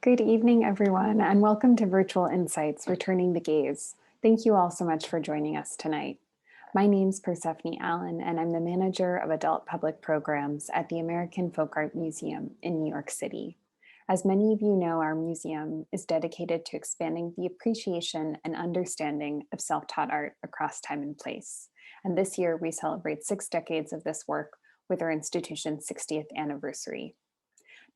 Good evening, everyone, and welcome to Virtual Insights, Returning the Gaze. Thank you all so much for joining us tonight. My name's Persephone Allen, and I'm the manager of adult public programs at the American Folk Art Museum in New York City. As many of you know, our museum is dedicated to expanding the appreciation and understanding of self-taught art across time and place. And this year, we celebrate 6 decades of this work with our institution's 60th anniversary.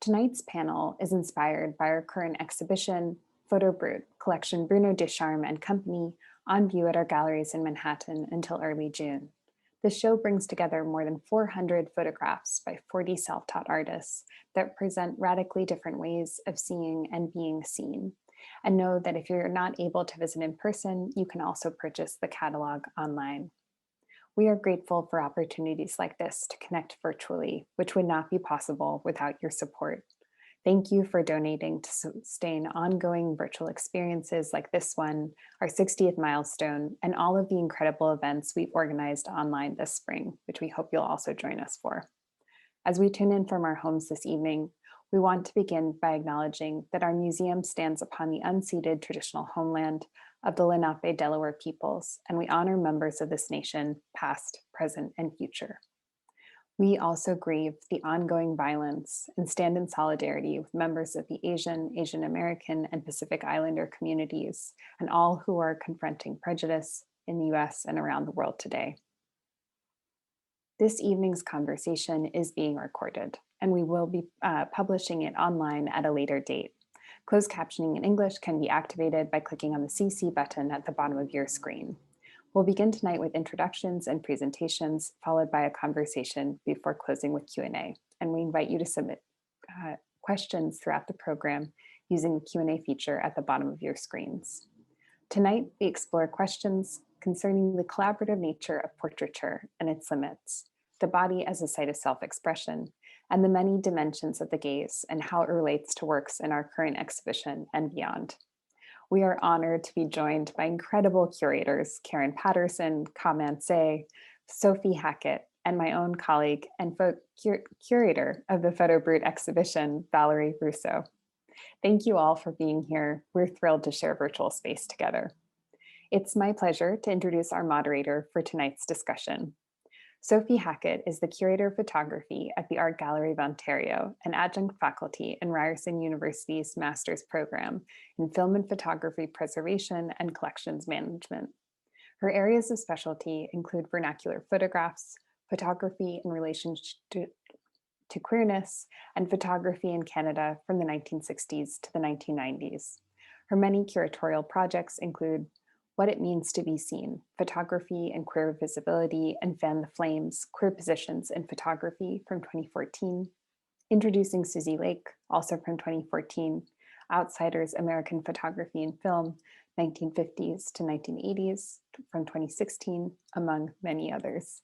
Tonight's panel is inspired by our current exhibition, Photo BRUT, collection Bruno Descharmes and Company, on view at our galleries in Manhattan until early June. The show brings together more than 400 photographs by 40 self-taught artists that present radically different ways of seeing and being seen. And know that if you're not able to visit in person, you can also purchase the catalog online. We are grateful for opportunities like this to connect virtually, which would not be possible without your support. Thank you for donating to sustain ongoing virtual experiences like this one, our 60th milestone, and all of the incredible events we've organized online this spring, which we hope you'll also join us for. As we tune in from our homes this evening, we want to begin by acknowledging that our museum stands upon the unceded traditional homeland of the Lenape Delaware peoples, and we honor members of this nation, past, present, and future. We also grieve the ongoing violence and stand in solidarity with members of the Asian American, and Pacific Islander communities, and all who are confronting prejudice in the US and around the world today. This evening's conversation is being recorded, and we will be publishing it online at a later date. Closed captioning in English can be activated by clicking on the CC button at the bottom of your screen. We'll begin tonight with introductions and presentations, followed by a conversation before closing with Q&A. And we invite you to submit questions throughout the program using the Q&A feature at the bottom of your screens. Tonight, we explore questions concerning the collaborative nature of portraiture and its limits, the body as a site of self-expression, and the many dimensions of the gaze and how it relates to works in our current exhibition and beyond. We are honored to be joined by incredible curators, Karen Patterson, Sophie Hackett, and my own colleague and curator of the Photo BRUT exhibition, Valerie Russo. Thank you all for being here. We're thrilled to share virtual space together. It's my pleasure to introduce our moderator for tonight's discussion. Sophie Hackett is the Curator of Photography at the Art Gallery of Ontario, an adjunct faculty in Ryerson University's Master's Program in Film and Photography Preservation and Collections Management. Her areas of specialty include vernacular photographs, photography in relation to queerness, and photography in Canada from the 1960s to the 1990s. Her many curatorial projects include What It Means to Be Seen, Photography and Queer Visibility and Fan the Flames, Queer Positions in Photography from 2014, Introducing Susie Lake, also from 2014, Outsiders, American Photography and Film, 1950s to 1980s from 2016, among many others.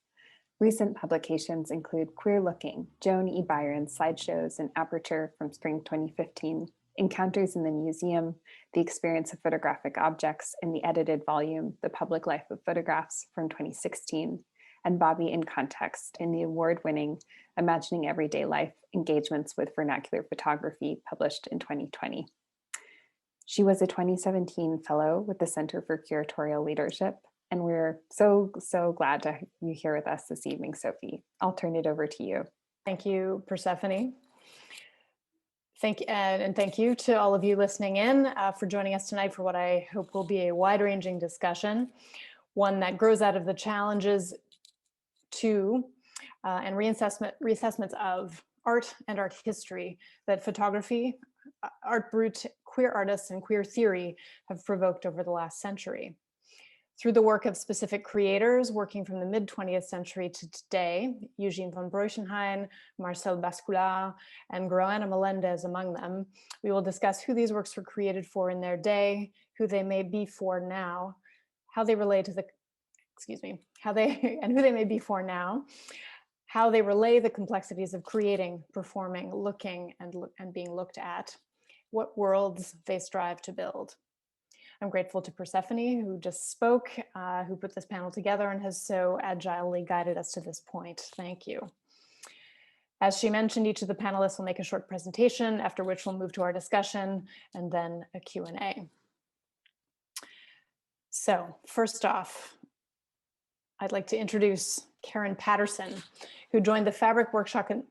Recent publications include Queer Looking, Joan E. Byron Slideshows and Aperture from spring 2015, Encounters in the Museum, The Experience of Photographic Objects in the edited volume, The Public Life of Photographs from 2016, and Bobby in Context in the award-winning Imagining Everyday Life, Engagements with Vernacular Photography, published in 2020. She was a 2017 fellow with the Center for Curatorial Leadership, and we're so glad to have you here with us this evening, Sophie. I'll turn it over to you. Thank you, Persephone. And thank you to all of you listening in for joining us tonight for what I hope will be a wide-ranging discussion, one that grows out of the challenges to and reassessments of art and art history that photography, art brut, queer artists, and queer theory have provoked over the last century. Through the work of specific creators working from the mid-20th century to today, Eugene Von Bruenchenhein, Marcel Basculard, and Groana Melendez among them, we will discuss who these works were created for in their day, who they may be for now, how they relate to the, and who they may be for now, how they relay the complexities of creating, performing, looking, and being looked at, what worlds they strive to build. I'm grateful to Persephone, who just spoke, who put this panel together and has so agilely guided us to this point. Thank you. As she mentioned, each of the panelists will make a short presentation, after which we'll move to our discussion and then a Q&A. So first off, I'd like to introduce Karen Patterson, who joined the Fabric Workshop in,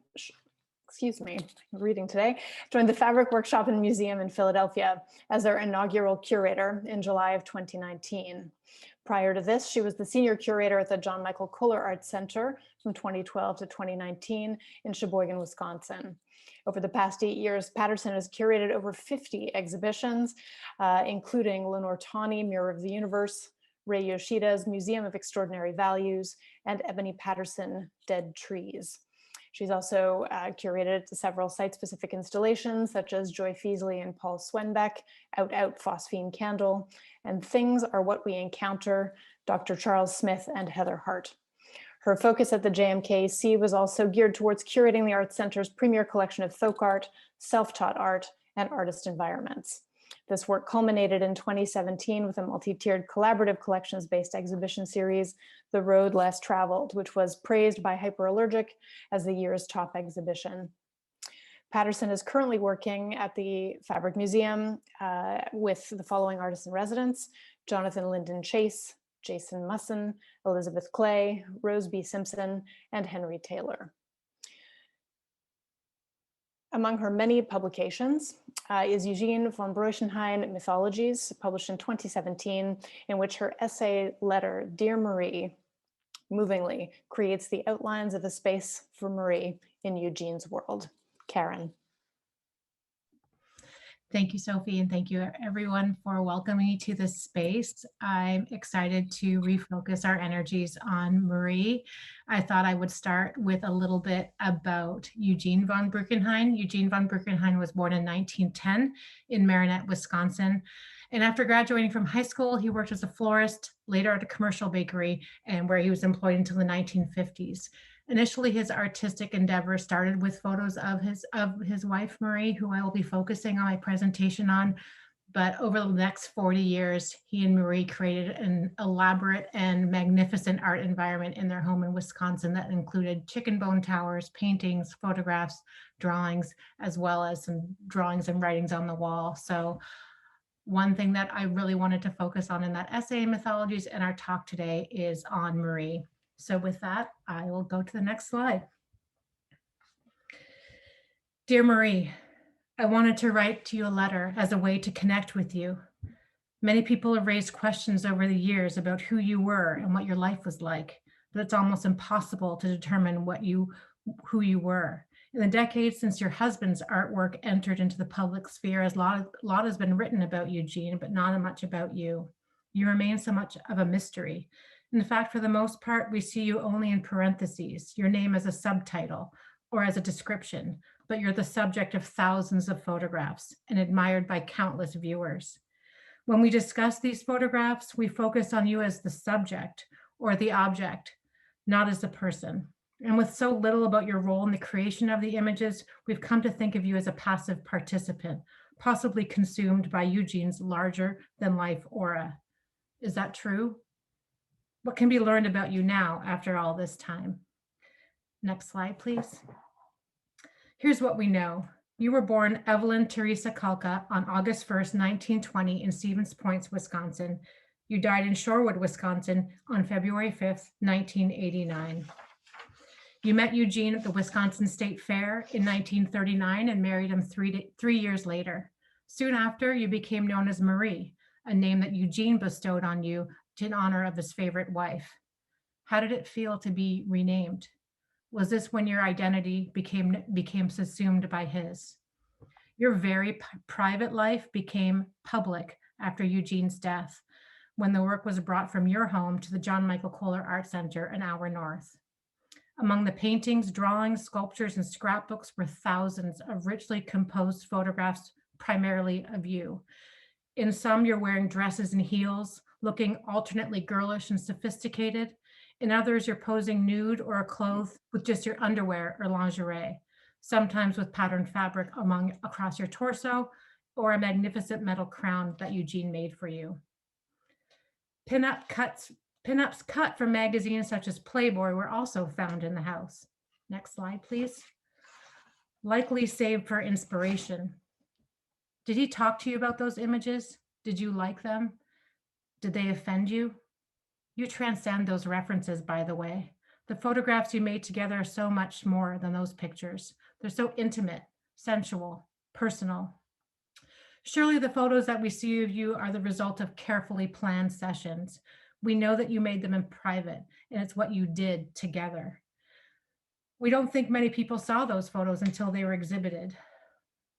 excuse me, I'm reading today, joined the Fabric Workshop and Museum in Philadelphia as their inaugural curator in July of 2019. Prior to this, she was the senior curator at the John Michael Kohler Art Center from 2012 to 2019 in Sheboygan, Wisconsin. Over the past 8 years, Patterson has curated over 50 exhibitions, including Lenore Tawney, Mirror of the Universe, Ray Yoshida's Museum of Extraordinary Values, and Ebony Patterson, Dead Trees. She's also curated several site-specific installations, such as Joy Feasley and Paul Swenbeck, Out Out Phosphene Candle, and Things Are What We Encounter, Dr. Charles Smith and Heather Hart. Her focus at the JMKAC was also geared towards curating the Art Center's premier collection of folk art, self-taught art, and artist environments. This work culminated in 2017 with a multi-tiered collaborative collections-based exhibition series, The Road Less Traveled, which was praised by Hyperallergic as the year's top exhibition. Patterson is currently working at the Fabric Museum with the following artists in residence: Jonathan Lyndon Chase, Jayson Musson, Elisabeth Kley, Rose B. Simpson, and Henry Taylor. Among her many publications is Eugene Von Bruenchenhein, Mythologies, published in 2017, in which her essay letter, Dear Marie, movingly creates the outlines of a space for Marie in Eugene's world. Karen. Thank you, Sophie, and thank you everyone for welcoming me to this space. I'm excited to refocus our energies on Marie. I thought I would start with a little bit about Eugene Von Bruenchenhein. Eugene Von Bruenchenhein was born in 1910 in Marinette, Wisconsin. And after graduating from high school, he worked as a florist, later at a commercial bakery, and where he was employed until the 1950s. Initially, his artistic endeavor started with photos of his wife, Marie, who I will be focusing on my presentation on. But over the next 40 years, he and Marie created an elaborate and magnificent art environment in their home in Wisconsin that included chicken bone towers, paintings, photographs, drawings, as well as some drawings and writings on the wall. So one thing that I really wanted to focus on in that essay, Mythologies, and our talk today is on Marie. So with that, I will go to the next slide. Dear Marie, I wanted to write to you a letter as a way to connect with you. Many people have raised questions over the years about who you were and what your life was like, but it's almost impossible to determine who you were. In the decades since your husband's artwork entered into the public sphere, a lot has been written about Eugene, but not much about you. You remain so much of a mystery. In fact, for the most part, we see you only in parentheses, your name as a subtitle or as a description, but you're the subject of thousands of photographs and admired by countless viewers. When we discuss these photographs, we focus on you as the subject or the object, not as the person. And with so little about your role in the creation of the images, we've come to think of you as a passive participant, possibly consumed by Eugene's larger than life aura. Is that true? What can be learned about you now after all this time? Next slide, please. Here's what we know. You were born Evelyn Teresa Kalka on August 1st, 1920 in Stevens Point, Wisconsin. You died in Shorewood, Wisconsin on February 5th, 1989. You met Eugene at the Wisconsin State Fair in 1939 and married him 3 years later. Soon after, you became known as Marie, a name that Eugene bestowed on you in honor of his favorite wife. How did it feel to be renamed? Was this when your identity became subsumed by his? Your very private life became public after Eugene's death, when the work was brought from your home to the John Michael Kohler Art Center an hour north. Among the paintings, drawings, sculptures, and scrapbooks were thousands of richly composed photographs, primarily of you. In some, you're wearing dresses and heels, looking alternately girlish and sophisticated. In others, you're posing nude or clothed with just your underwear or lingerie, sometimes with patterned fabric across your torso or a magnificent metal crown that Eugene made for you. Pinups cut from magazines such as Playboy were also found in the house. Next slide, please. likely saved for inspiration. Did he talk to you about those images? Did you like them? Did they offend you? You transcend those references, by the way. The photographs you made together are so much more than those pictures. They're so intimate, sensual, personal. Surely the photos that we see of you are the result of carefully planned sessions. We know that you made them in private, and it's what you did together. We don't think many people saw those photos until they were exhibited,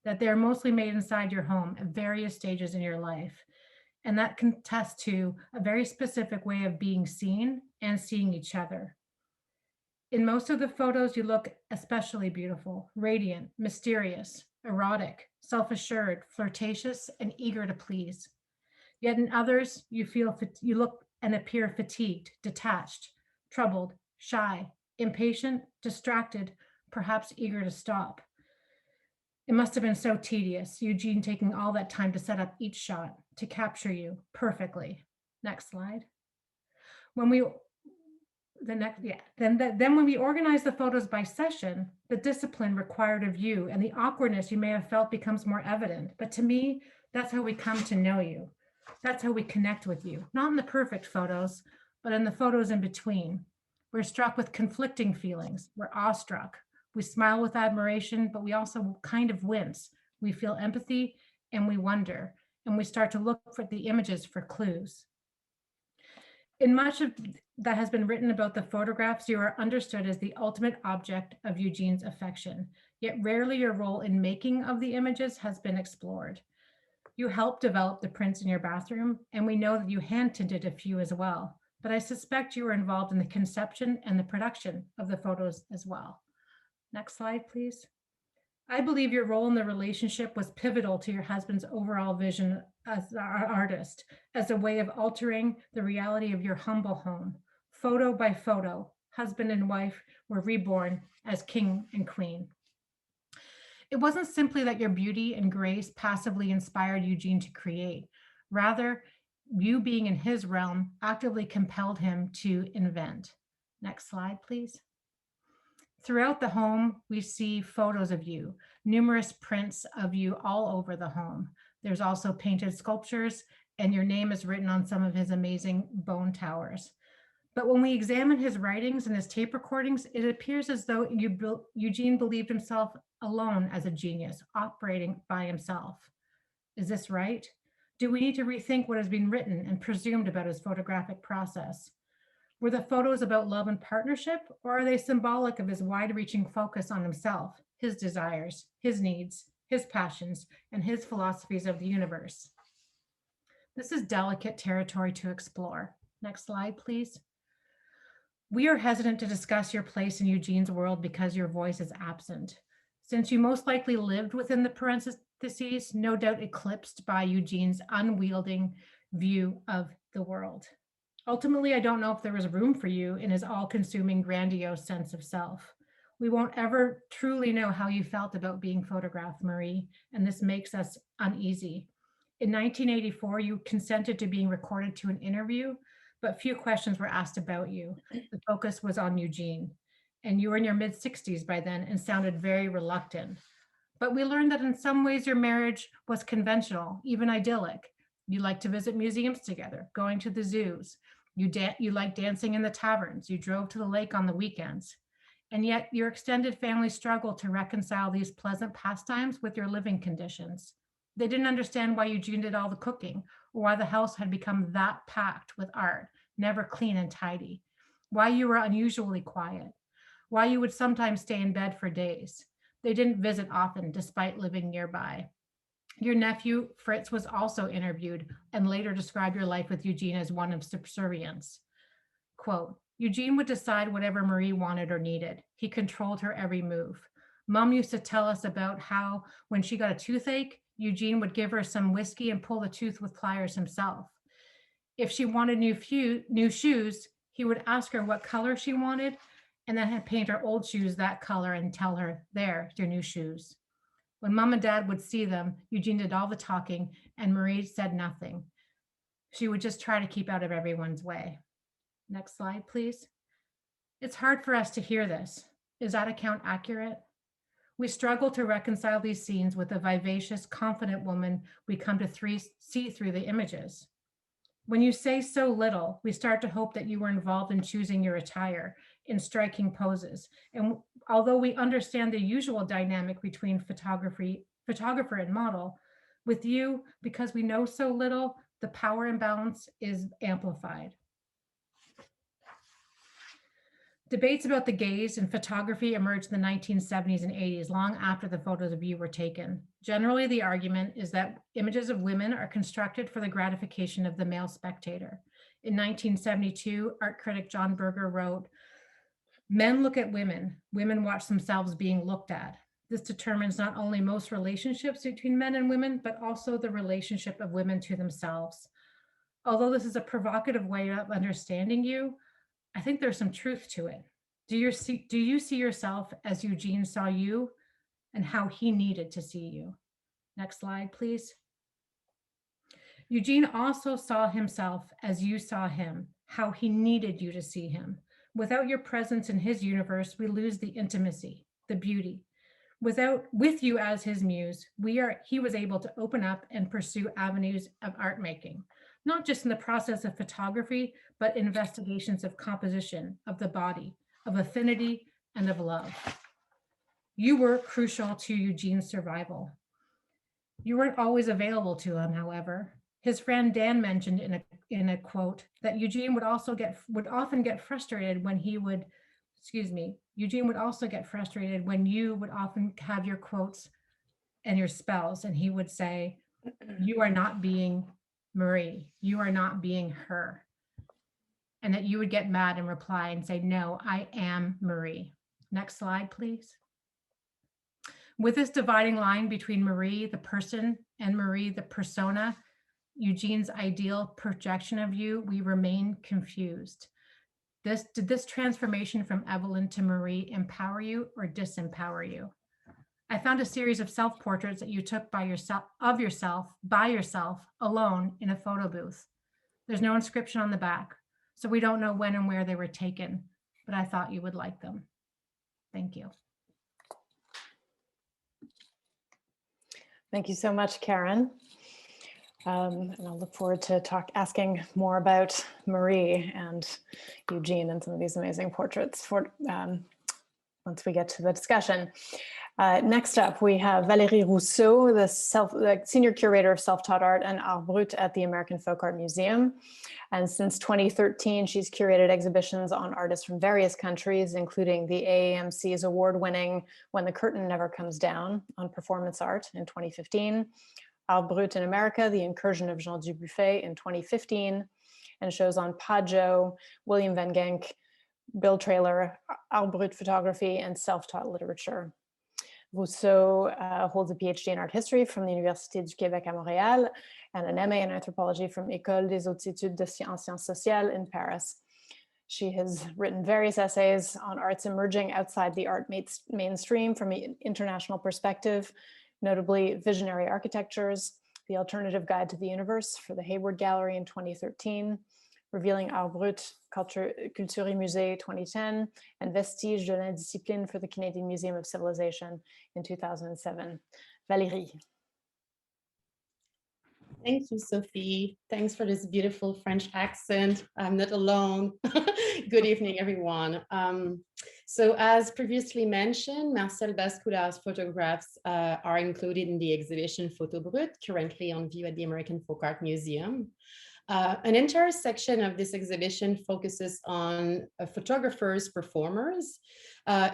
that they're mostly made inside your home at various stages in your life. And that can attest to a very specific way of being seen and seeing each other. In most of the photos, you look especially beautiful, radiant, mysterious, erotic, self-assured, flirtatious, and eager to please. Yet in others, you look and appear fatigued, detached, troubled, shy, impatient, distracted, perhaps eager to stop. It must have been so tedious, Eugene taking all that time to set up each shot, to capture you perfectly. Next slide. When we organize the photos by session, the discipline required of you and the awkwardness you may have felt becomes more evident. But to me, that's how we come to know you. That's how we connect with you, not in the perfect photos, but in the photos in between. We're struck with conflicting feelings. We're awestruck. We smile with admiration, but we also kind of wince. We feel empathy and we wonder, and we start to look for the images for clues. In much of that has been written about the photographs, you are understood as the ultimate object of Eugene's affection, yet rarely your role in making of the images has been explored. You helped develop the prints in your bathroom, and we know that you hand-tinted a few as well, but I suspect you were involved in the conception and the production of the photos as well. Next slide, please. I believe your role in the relationship was pivotal to your husband's overall vision as an artist, as a way of altering the reality of your humble home. Photo by photo, husband and wife were reborn as king and queen. It wasn't simply that your beauty and grace passively inspired Eugene to create. Rather, you being in his realm actively compelled him to invent. Next slide, please. Throughout the home, we see photos of you, numerous prints of you all over the home. There's also painted sculptures, and your name is written on some of his amazing bone towers. But when we examine his writings and his tape recordings, it appears as though Eugene believed himself alone as a genius, operating by himself. Is this right? Do we need to rethink what has been written and presumed about his photographic process? Were the photos about love and partnership, or are they symbolic of his wide-reaching focus on himself, his desires, his needs, his passions, and his philosophies of the universe? This is delicate territory to explore. Next slide, please. We are hesitant to discuss your place in Eugene's world because your voice is absent. Since you most likely lived within the parentheses, no doubt eclipsed by Eugene's unwielding view of the world. Ultimately, I don't know if there was room for you in his all-consuming grandiose sense of self. We won't ever truly know how you felt about being photographed, Marie, and this makes us uneasy. In 1984, you consented to being recorded to an interview, but few questions were asked about you. The focus was on Eugene, and you were in your mid-60s by then and sounded very reluctant. But we learned that in some ways your marriage was conventional, even idyllic. You liked to visit museums together, going to the zoos. You liked dancing in the taverns. You drove to the lake on the weekends. And yet your extended family struggled to reconcile these pleasant pastimes with your living conditions. They didn't understand why Eugene did all the cooking, or why the house had become that packed with art, never clean and tidy, why you were unusually quiet, why you would sometimes stay in bed for days. They didn't visit often, despite living nearby. Your nephew, Fritz, was also interviewed and later described your life with Eugene as one of subservience. Quote, Eugene would decide whatever Marie wanted or needed. He controlled her every move. Mom used to tell us about how when she got a toothache, Eugene would give her some whiskey and pull the tooth with pliers himself. If she wanted new shoes, he would ask her what color she wanted and then paint her old shoes that color and tell her, there, your new shoes. When Mom and Dad would see them, Eugene did all the talking and Marie said nothing. She would just try to keep out of everyone's way. Next slide, please. It's hard for us to hear this. Is that account accurate? We struggle to reconcile these scenes with the vivacious, confident woman we come to see through the images. When you say so little, we start to hope that you were involved in choosing your attire, in striking poses. And although we understand the usual dynamic between photographer and model, with you, because we know so little, the power imbalance is amplified. Debates about the gaze in photography emerged in the 1970s and 80s, long after the photos of you were taken. Generally, the argument is that images of women are constructed for the gratification of the male spectator. In 1972, art critic John Berger wrote, "Men look at women, women watch themselves being looked at. This determines not only most relationships between men and women, but also the relationship of women to themselves." Although this is a provocative way of understanding you, I think there's some truth to it. Do you see yourself as Eugene saw you and how he needed to see you? Next slide, please. Eugene also saw himself as you saw him, how he needed you to see him. Without your presence in his universe, we lose the intimacy, the beauty. With you as his muse, he was able to open up and pursue avenues of art making, not just in the process of photography, but investigations of composition, of the body, of affinity, and of love. You were crucial to Eugene's survival. You weren't always available to him, however. His friend Dan mentioned in a quote that Eugene would often get frustrated when Eugene would also get frustrated when you would often have your quotes and your spells, and he would say, "You are not being Marie, you are not being her." And that you would get mad and reply and say, "No, I am Marie." Next slide, please. With this dividing line between Marie, the person, and Marie, the persona, Eugene's ideal projection of you, we remain confused. Did this transformation from Evelyn to Marie empower you or disempower you? I found a series of self-portraits that you took by yourself, alone in a photo booth. There's no inscription on the back, so we don't know when and where they were taken, but I thought you would like them. Thank you. Thank you so much, Karen. And I'll look forward to asking more about Marie and Eugene and some of these amazing portraits once we get to the discussion. Next up, we have Valérie Rousseau, the Senior Curator of Self-Taught Art and Art Brut at the American Folk Art Museum. And since 2013, she's curated exhibitions on artists from various countries, including the AAMC's award-winning When the Curtain Never Comes Down on performance art in 2015, Art Brut in America, The Incursion of Jean Dubuffet in 2015, and shows on Pajo, William Van Genk, Bill Traylor, Art Brut photography, and self-taught literature. Rousseau holds a PhD in art history from the Université du Québec à Montréal and an MA in anthropology from École des Hautes Études en Sciences Sociales in Paris. She has written various essays on arts emerging outside the art mainstream from an international perspective, notably Visionary Architectures, The Alternative Guide to the Universe for the Hayward Gallery in 2013, Revealing Art Brut, Culture et Musée 2010, and Vestiges de l'Indiscipline for the Canadian Museum of Civilization in 2007. Valérie. Thank you, Sophie. Thanks for this beautiful French accent. I'm not alone. Good evening, everyone. So as previously mentioned, Marcel Bascular's photographs are included in the exhibition Photo Brut, currently on view at the American Folk Art Museum. An entire section of this exhibition focuses on photographers' performers.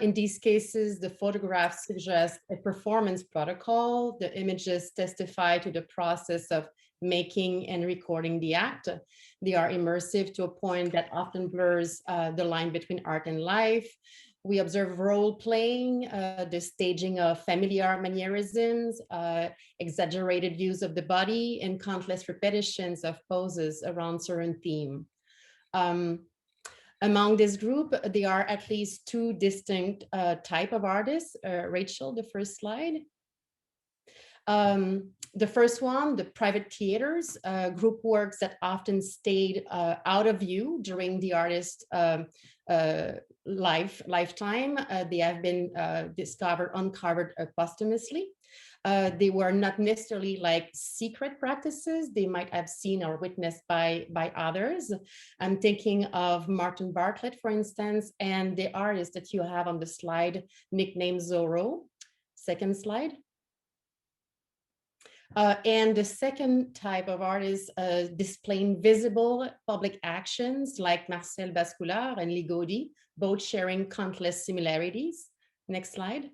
In these cases, the photographs suggest a performance protocol. The images testify to the process of making and recording the act. They are immersive to a point that often blurs the line between art and life. We observe role playing, the staging of familiar mannerisms, exaggerated use of the body, and countless repetitions of poses around certain theme. Among this group, there are at least two distinct type of artists. Rachel, the first slide. The first one, the private theaters, group works that often stayed out of view during the artist's lifetime. They have been uncovered posthumously. They were not necessarily like secret practices they might have seen or witnessed by others. I'm thinking of Martin Bartlett, for instance, and the artist that you have on the slide, nicknamed Zorro. Second slide. And the second type of artists displaying visible public actions like Marcel Bascoulard and Godie, both sharing countless similarities. Next slide.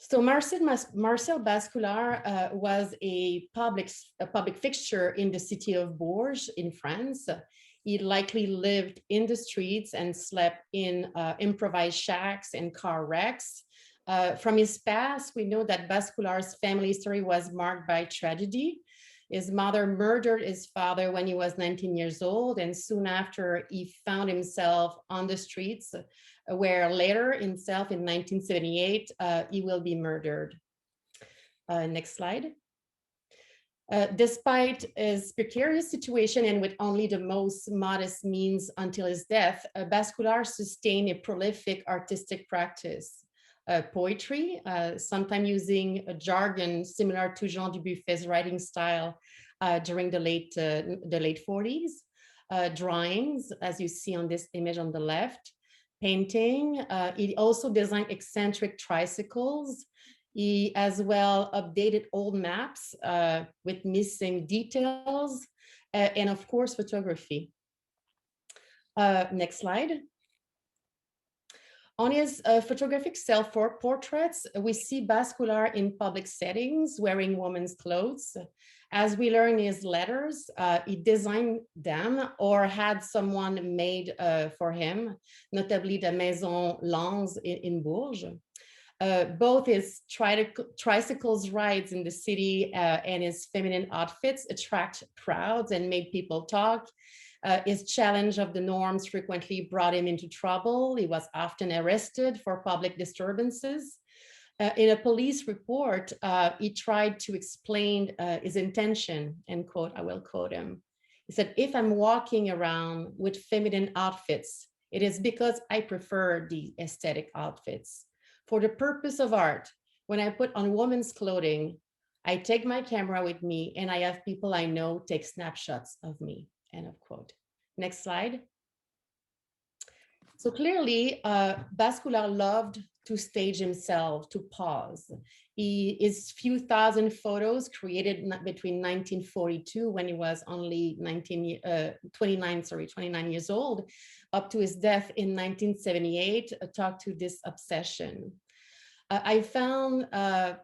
So Marcel Bascoulard was a public fixture in the city of Bourges in France. He likely lived in the streets and slept in improvised shacks and car wrecks. From his past, we know that Bascoulard's family story was marked by tragedy. His mother murdered his father when he was 19 years old, and soon after he found himself on the streets, where later himself in 1978, he will be murdered. Next slide. Despite his precarious situation and with only the most modest means until his death, Bascoulard sustained a prolific artistic practice. Poetry, sometimes using a jargon similar to Jean Dubuffet's writing style during the late 40s. Drawings, as you see on this image on the left. Painting. He also designed eccentric tricycles. He as well updated old maps with missing details, and of course, photography. Next slide. On his photographic self-portraits, we see Bascoulard in public settings wearing women's clothes. As we learn in his letters, he designed them or had someone made for him, notably the Maison Lange in Bourges. Both his tricycles rides in the city and his feminine outfits attract crowds and make people talk. His challenge of the norms frequently brought him into trouble. He was often arrested for public disturbances. In a police report, he tried to explain his intention, end quote, I will quote him. He said, "If I'm walking around with feminine outfits, it is because I prefer the aesthetic outfits. For the purpose of art, when I put on women's clothing, I take my camera with me and I have people I know take snapshots of me," end of quote. Next slide. So clearly, Bascoulard loved to stage himself, to pause. His few thousand photos created between 1942, when he was only 29 years old, up to his death in 1978, talk to this obsession. I found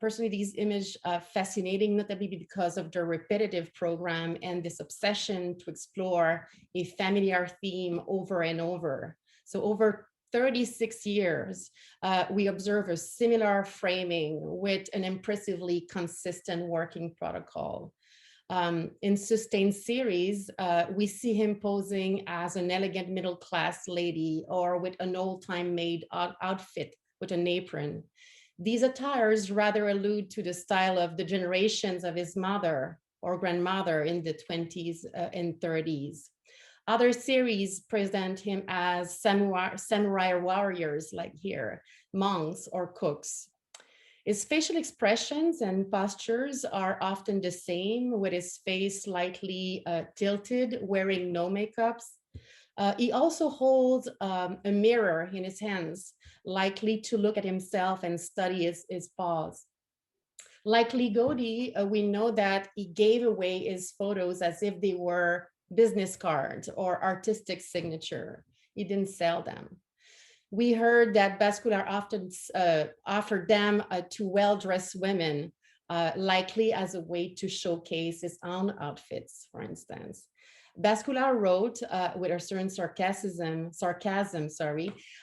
personally these images fascinating, notably because of their repetitive program and this obsession to explore a familiar theme over and over. So over 36 years, we observe a similar framing with an impressively consistent working protocol. In sustained series, we see him posing as an elegant middle-class lady or with an old-time made outfit with an apron. These attires rather allude to the style of the generations of his mother or grandmother in the 20s and 30s. Other series present him as samurai warriors, like here, monks or cooks. His facial expressions and postures are often the same, with his face slightly tilted, wearing no makeups. He also holds a mirror in his hands, likely to look at himself and study his pose. Like Godie, we know that he gave away his photos as if they were business cards or artistic signature. He didn't sell them. We heard that Bascoulard often offered them to well-dressed women, likely as a way to showcase his own outfits, for instance. Bascoulard wrote with a certain sarcasm,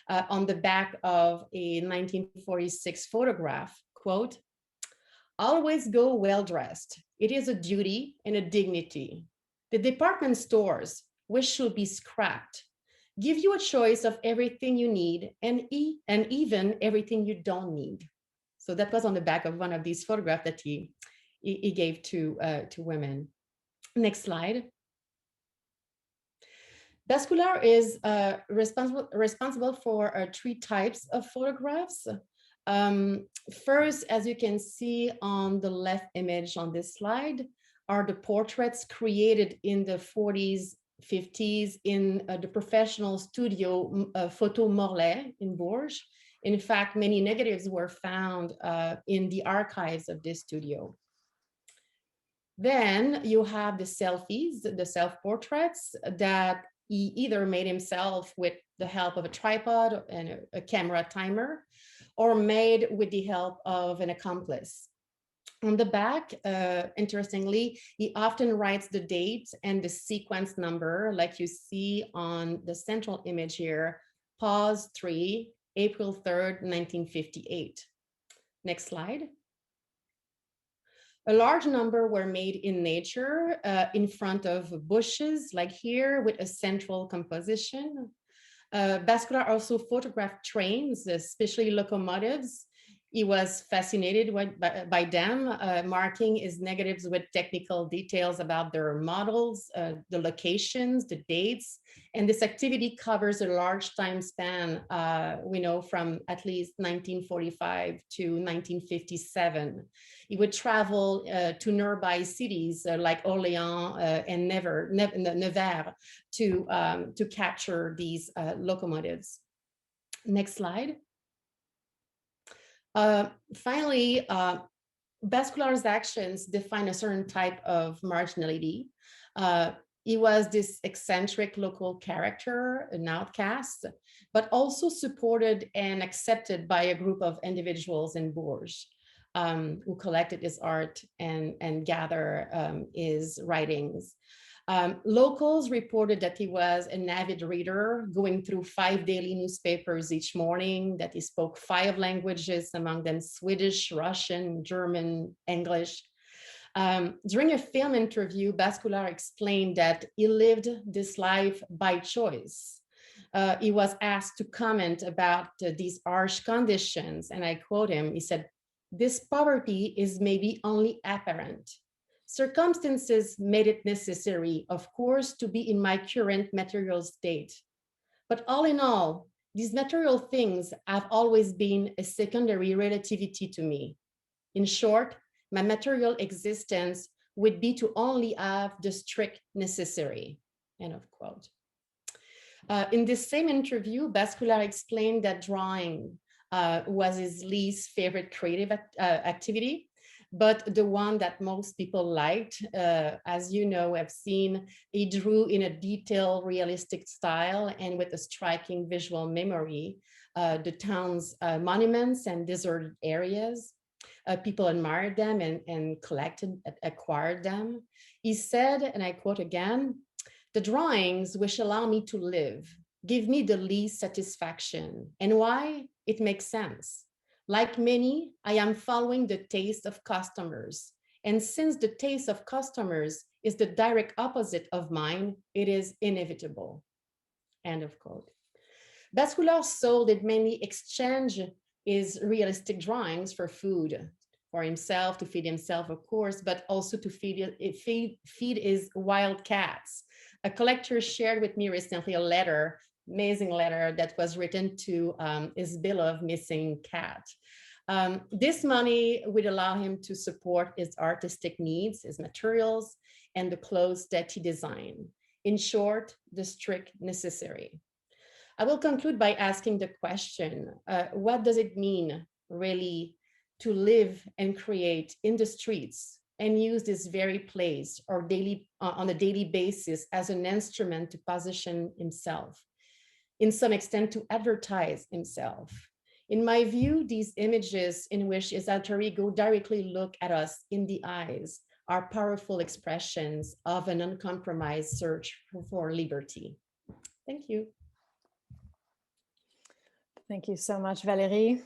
on the back of a 1946 photograph, quote, "Always go well-dressed. It is a duty and a dignity. The department stores, which should be scrapped, give you a choice of everything you need and even everything you don't need." So that was on the back of one of these photographs that he gave to women. Next slide. Bascular is responsible for 3 types of photographs. First, as you can see on the left image on this slide, are the portraits created in the 40s, 50s in the professional studio Photo Morlaix in Bourges. In fact, many negatives were found in the archives of this studio. Then you have the selfies, the self-portraits that he either made himself with the help of a tripod and a camera timer, or made with the help of an accomplice. On the back, interestingly, he often writes the date and the sequence number, like you see on the central image here, pause 3, April 3rd, 1958. Next slide. A large number were made in nature in front of bushes, like here, with a central composition. Bascular also photographed trains, especially locomotives. He was fascinated by them, marking his negatives with technical details about their models, the locations, the dates, and this activity covers a large time span, we know, from at least 1945 to 1957. He would travel to nearby cities like Orléans and Nevers to capture these locomotives. Next slide. Finally, Bascular's actions define a certain type of marginality. He was this eccentric local character, an outcast, but also supported and accepted by a group of individuals in Bourges who collected his art and gather his writings. Locals reported that he was an avid reader, going through 5 daily newspapers each morning, that he spoke 5 languages, among them Swedish, Russian, German, English. During a film interview, Bascular explained that he lived this life by choice. He was asked to comment about these harsh conditions, and I quote him, he said, "This poverty is maybe only apparent. Circumstances made it necessary, of course, to be in my current material state. But all in all, these material things have always been a secondary relativity to me. In short, my material existence would be to only have the strict necessary." End of quote. In this same interview, Bascular explained that drawing was his least favorite creative activity, but the one that most people liked. As you know, I've seen, he drew in a detailed, realistic style and with a striking visual memory, the town's monuments and deserted areas. People admired them and acquired them. He said, and I quote again, "The drawings which allow me to live give me the least satisfaction. And why? It makes sense. Like many, I am following the taste of customers. And since the taste of customers is the direct opposite of mine, it is inevitable." End of quote. Bascular sold it mainly exchange his realistic drawings for food, for himself, to feed himself, of course, but also to feed his wild cats. A collector shared with me recently a letter, amazing letter, that was written to his beloved missing cat. This money would allow him to support his artistic needs, his materials, and the clothes that he designed. In short, the strict necessary. I will conclude by asking the question, what does it mean really to live and create in the streets and use this very place or on a daily basis as an instrument to position himself, in some extent to advertise himself? In my view, these images in which his alter ego directly look at us in the eyes are powerful expressions of an uncompromised search for liberty. Thank you. Thank you so much, Valérie.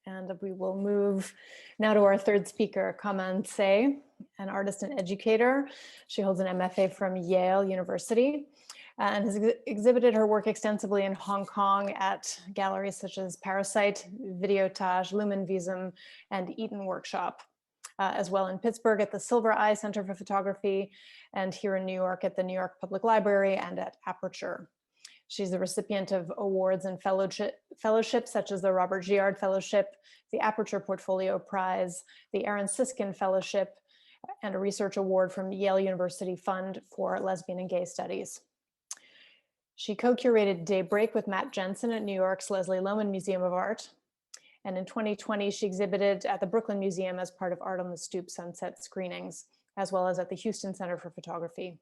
And we will move now to our third speaker, Commence, an artist and educator. She holds an MFA from Yale University. and has exhibited her work extensively in Hong Kong at galleries such as Parasite, Videotage, Lumen Visum, and Eaton Workshop, as well in Pittsburgh at the Silver Eye Center for Photography, and here in New York at the New York Public Library and at Aperture. She's the recipient of awards and fellowships such as the Robert Giard Fellowship, the Aperture Portfolio Prize, the Aaron Siskin Fellowship, and a research award from Yale University Fund for Lesbian and Gay Studies. She co-curated Daybreak with Matt Jensen at New York's Leslie Lohman Museum of Art. And in 2020, she exhibited at the Brooklyn Museum as part of Art on the Stoop Sunset screenings, as well as at the Houston Center for Photography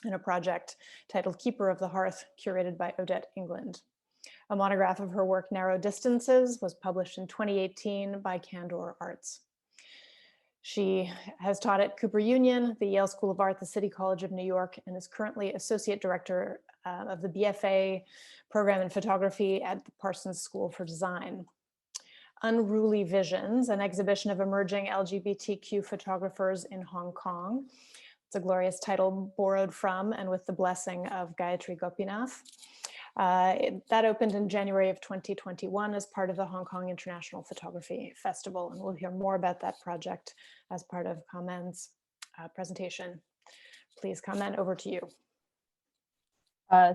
in a project titled Keeper of the Hearth, curated by Odette England. A monograph of her work, Narrow Distances, was published in 2018 by Candor Arts. She has taught at Cooper Union, the Yale School of Art, the City College of New York, and is currently Associate Director of the BFA program in photography at the Parsons School for Design. Unruly Visions, an exhibition of emerging LGBTQ photographers in Hong Kong. It's a glorious title borrowed from and with the blessing of Gayatri Gopinath. That opened in January of 2021 as part of the Hong Kong International Photography Festival. And we'll hear more about that project as part of Kamen's presentation. Please, Kamen, over to you.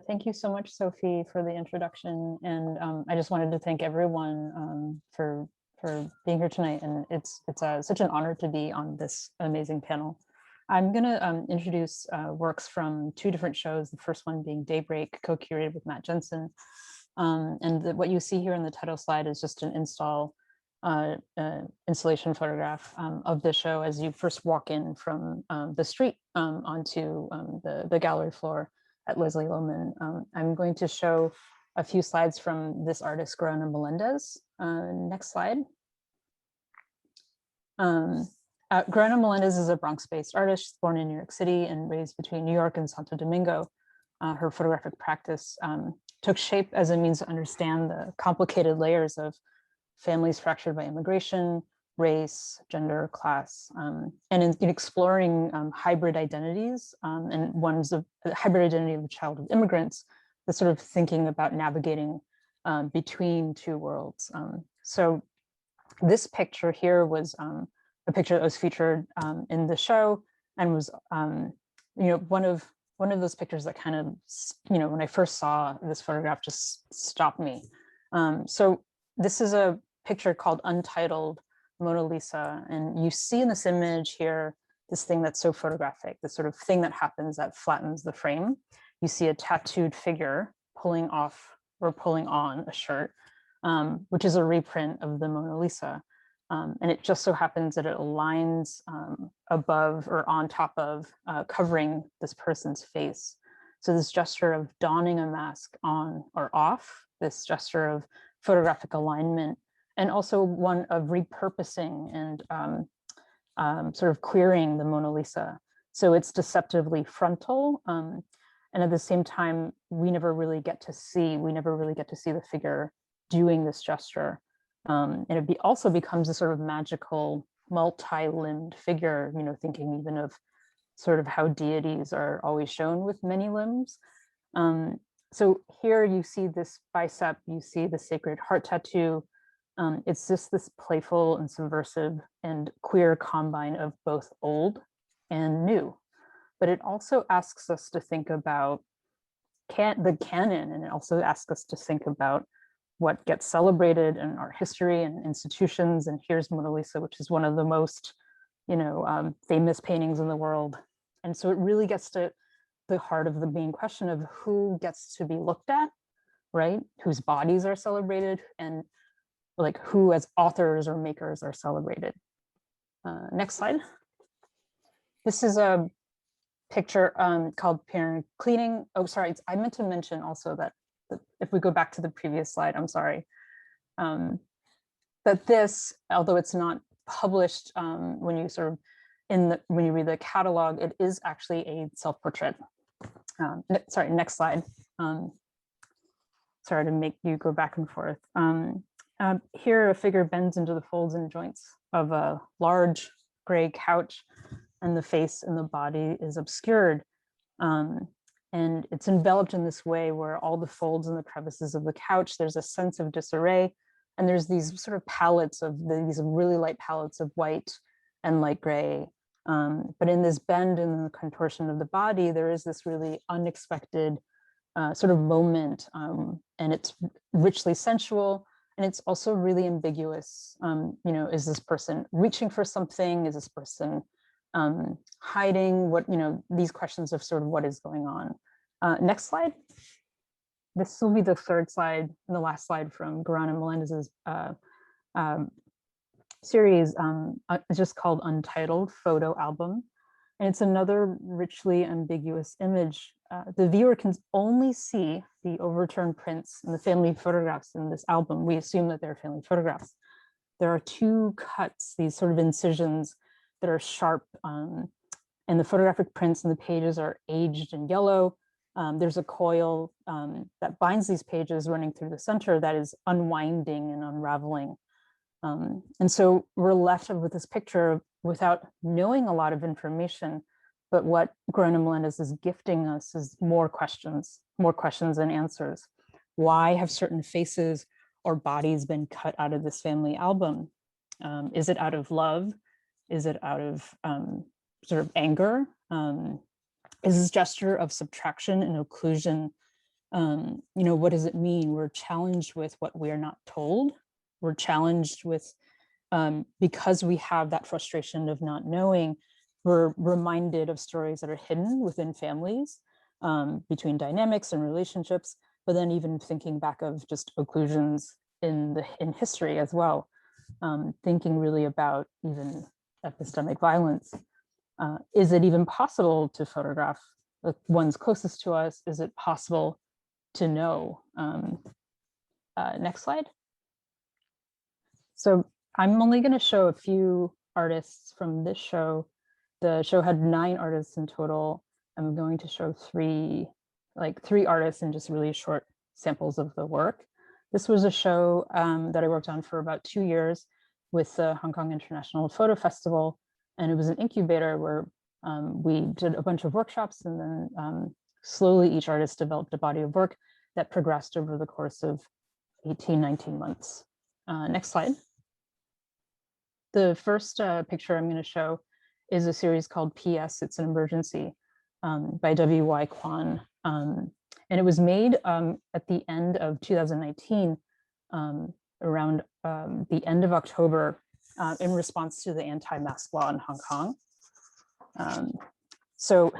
Thank you so much, Sophie, for the introduction. And I just wanted to thank everyone for being here tonight. And it's such an honor to be on this amazing panel. I'm going to introduce works from two different shows, the first one being Daybreak, co-curated with Matt Jensen. What you see here in the title slide is just an installation photograph of the show as you first walk in from the street onto the gallery floor at Leslie Lohman. I'm going to show a few slides from this artist, Grona Melendez. Next slide. Grona Melendez is a Bronx-based artist. She's born in New York City and raised between New York and Santo Domingo. Her photographic practice took shape as a means to understand the complicated layers of families fractured by immigration, race, gender, class, and in exploring hybrid identities and one's the hybrid identity of a child of immigrants, the sort of thinking about navigating between two worlds. So this picture here was a picture that was featured in the show and was, one of those pictures that kind of, when I first saw this photograph, just stopped me. So this is a picture called Untitled Mona Lisa. And you see in this image here, this thing that's so photographic, this sort of thing that happens that flattens the frame. You see a tattooed figure pulling off or pulling on a shirt, which is a reprint of the Mona Lisa. And it just so happens that it aligns above or on top of covering this person's face. So this gesture of donning a mask on or off, this gesture of photographic alignment, and also one of repurposing and sort of queering the Mona Lisa. So it's deceptively frontal. And at the same time, we never really get to see the figure doing this gesture. And it also becomes a sort of magical multi-limbed figure, thinking even of sort of how deities are always shown with many limbs. So here you see this bicep, you see the sacred heart tattoo. It's just this playful and subversive and queer combine of both old and new. But it also asks us to think about the canon, and it also asks us to think about what gets celebrated in art history and institutions. And here's Mona Lisa, which is one of the most, famous paintings in the world. And so it really gets to the heart of the main question of who gets to be looked at, right? Whose bodies are celebrated, and like who as authors or makers are celebrated. Next slide. This is a picture called Parent Cleaning. Oh, sorry, I meant to mention also that if we go back to the previous slide, I'm sorry, that this, although it's not published when you sort of when you read the catalog, it is actually a self-portrait. Sorry, next slide. Sorry to make you go back and forth. Here, a figure bends into the folds and joints of a large gray couch, and the face and the body is obscured. And it's enveloped in this way where all the folds and the crevices of the couch, there's a sense of disarray. And there's these sort of palettes of these really light palettes of white and light gray. But in this bend in the contortion of the body, there is this really unexpected sort of moment, and it's richly sensual, and it's also really ambiguous. You know, is this person reaching for something? Is this person hiding? What, you know, these questions of sort of what is going on. Next slide. This will be the third slide and the last slide from Garana Melendez's series, just called Untitled Photo Album. And it's another richly ambiguous image. The viewer can only see the overturned prints and the family photographs in this album. We assume that they're family photographs. There are two cuts, these sort of incisions that are sharp, and the photographic prints and the pages are aged in yellow. There's a coil that binds these pages running through the center that is unwinding and unraveling. And so we're left with this picture without knowing a lot of information, but what Garana Melendez is gifting us is more questions than answers. Why have certain faces or bodies been cut out of this family album? Is it out of love? Is it out of sort of anger? Is this gesture of subtraction and occlusion? You know, what does it mean? We're challenged with what we are not told. We're challenged with, because we have that frustration of not knowing, we're reminded of stories that are hidden within families, between dynamics and relationships, but then even thinking back of just occlusions in history as well, thinking really about even epistemic violence. Is it even possible to photograph the ones closest to us? Is it possible to know? Next slide. So I'm only going to show a few artists from this show. The show had 9 artists in total. I'm going to show three artists and just really short samples of the work. This was a show that I worked on for about 2 years with the Hong Kong International Photo Festival. And it was an incubator where we did a bunch of workshops, and then slowly each artist developed a body of work that progressed over the course of 18, 19 months. Next slide. The first picture I'm going to show is a series called P.S. It's an Emergency by W.Y. Kwan. And it was made at the end of 2019, around the end of October, in response to the anti-mask law in Hong Kong. So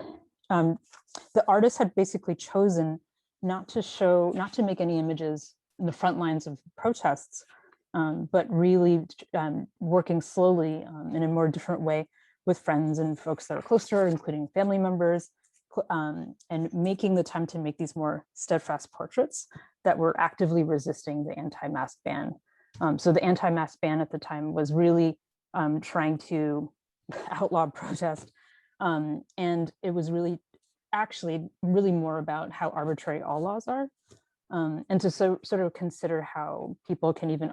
the artist had basically chosen not to make any images in the front lines of protests, but really working slowly in a more different way with friends and folks that are close to her, including family members, and making the time to make these more steadfast portraits that were actively resisting the anti-mask ban. So the anti-mask ban at the time was really trying to outlaw protest. And it was really more about how arbitrary all laws are. And to sort of consider how people can even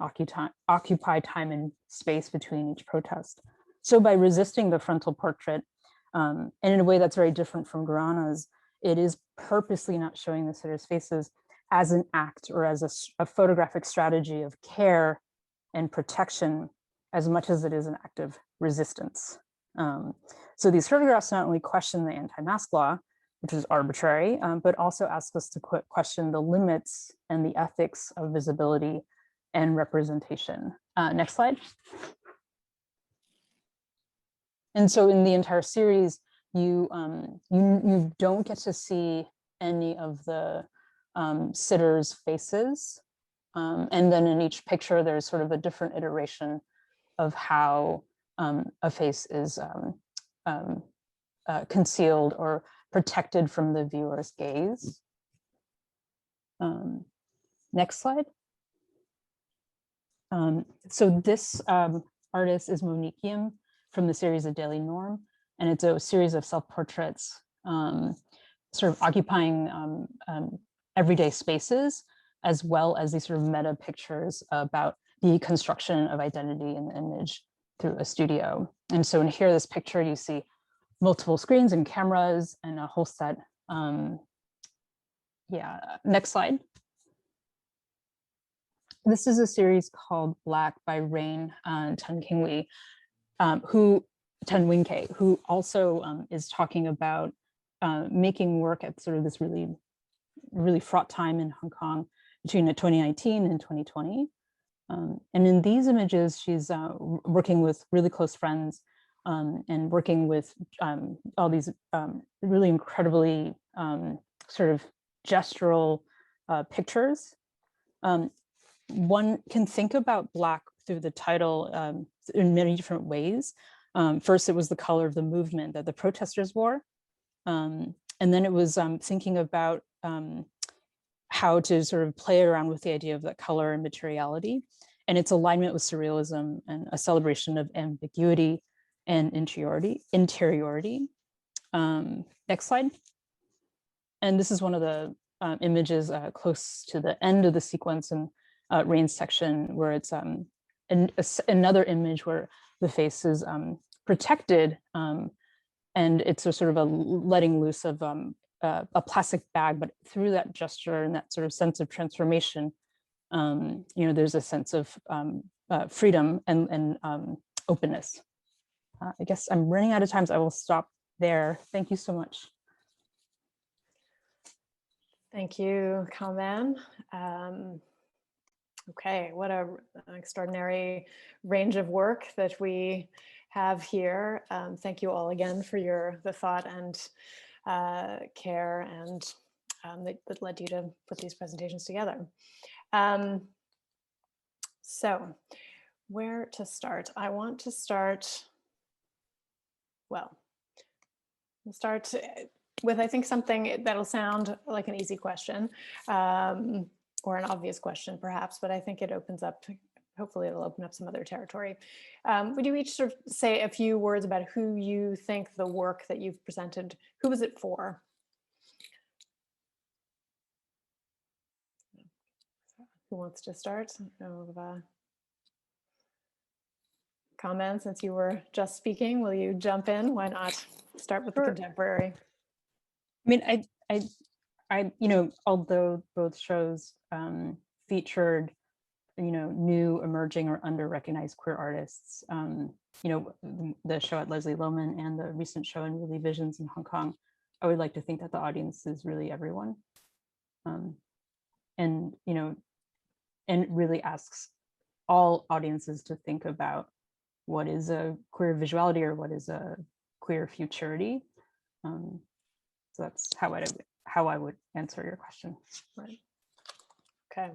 occupy time and space between each protest. So by resisting the frontal portrait, and in a way that's very different from Garana's, it is purposely not showing the sitters' faces as an act or as a photographic strategy of care and protection, as much as it is an act of resistance. So these photographs not only question the anti-mask law, which is arbitrary, but also ask us to question the limits and the ethics of visibility and representation. Next slide. And so in the entire series, you don't get to see any of the sitters' faces. And then in each picture, there's sort of a different iteration of how a face is concealed or protected from the viewer's gaze. Next slide. So this artist is Monique Yim from the series of Daily Norm, and it's a series of self-portraits sort of occupying everyday spaces, as well as these sort of meta pictures about the construction of identity and image through a studio. And so in here, this picture, you see multiple screens and cameras and a whole set Yeah, next slide. This is a series called Black by Rain Tanwingke, who also is talking about making work at sort of this really fraught time in Hong Kong between 2019 and 2020. And in these images, she's working with really close friends and working with all these really incredibly sort of gestural pictures. One can think about Black through the title in many different ways. First, it was the color of the movement that the protesters wore. And then it was thinking about how to sort of play around with the idea of that color and materiality and its alignment with surrealism and a celebration of ambiguity and interiority. Next slide. And this is one of the images close to the end of the sequence in Rain's section, where it's another image where the face is protected, and it's a sort of a letting loose of a plastic bag, but through that gesture and that sort of sense of transformation, there's a sense of freedom and openness. I guess I'm running out of time, so I will stop there. Thank you so much. Thank you, Carmen. Okay, what an extraordinary range of work that we have here. Thank you all again for the thought and care and that led you to put these presentations together. So where to start? I want to start, well, we'll start with, I think, something that'll sound like an easy question or an obvious question perhaps, but I think it opens up, hopefully it'll open up some other territory. Would you each sort of say a few words about who you think the work that you've presented, who was it for? Who wants to start? Comment, since you were just speaking, will you jump in? Why not start with the contemporary? I mean, I although both shows featured, new, emerging, or under-recognized queer artists, the show at Leslie Lohman and the recent show in Really Visions in Hong Kong, I would like to think that the audience is really everyone, and really asks all audiences to think about what is a queer visuality or what is a queer futurity. So that's how I would answer your question. Right. Okay.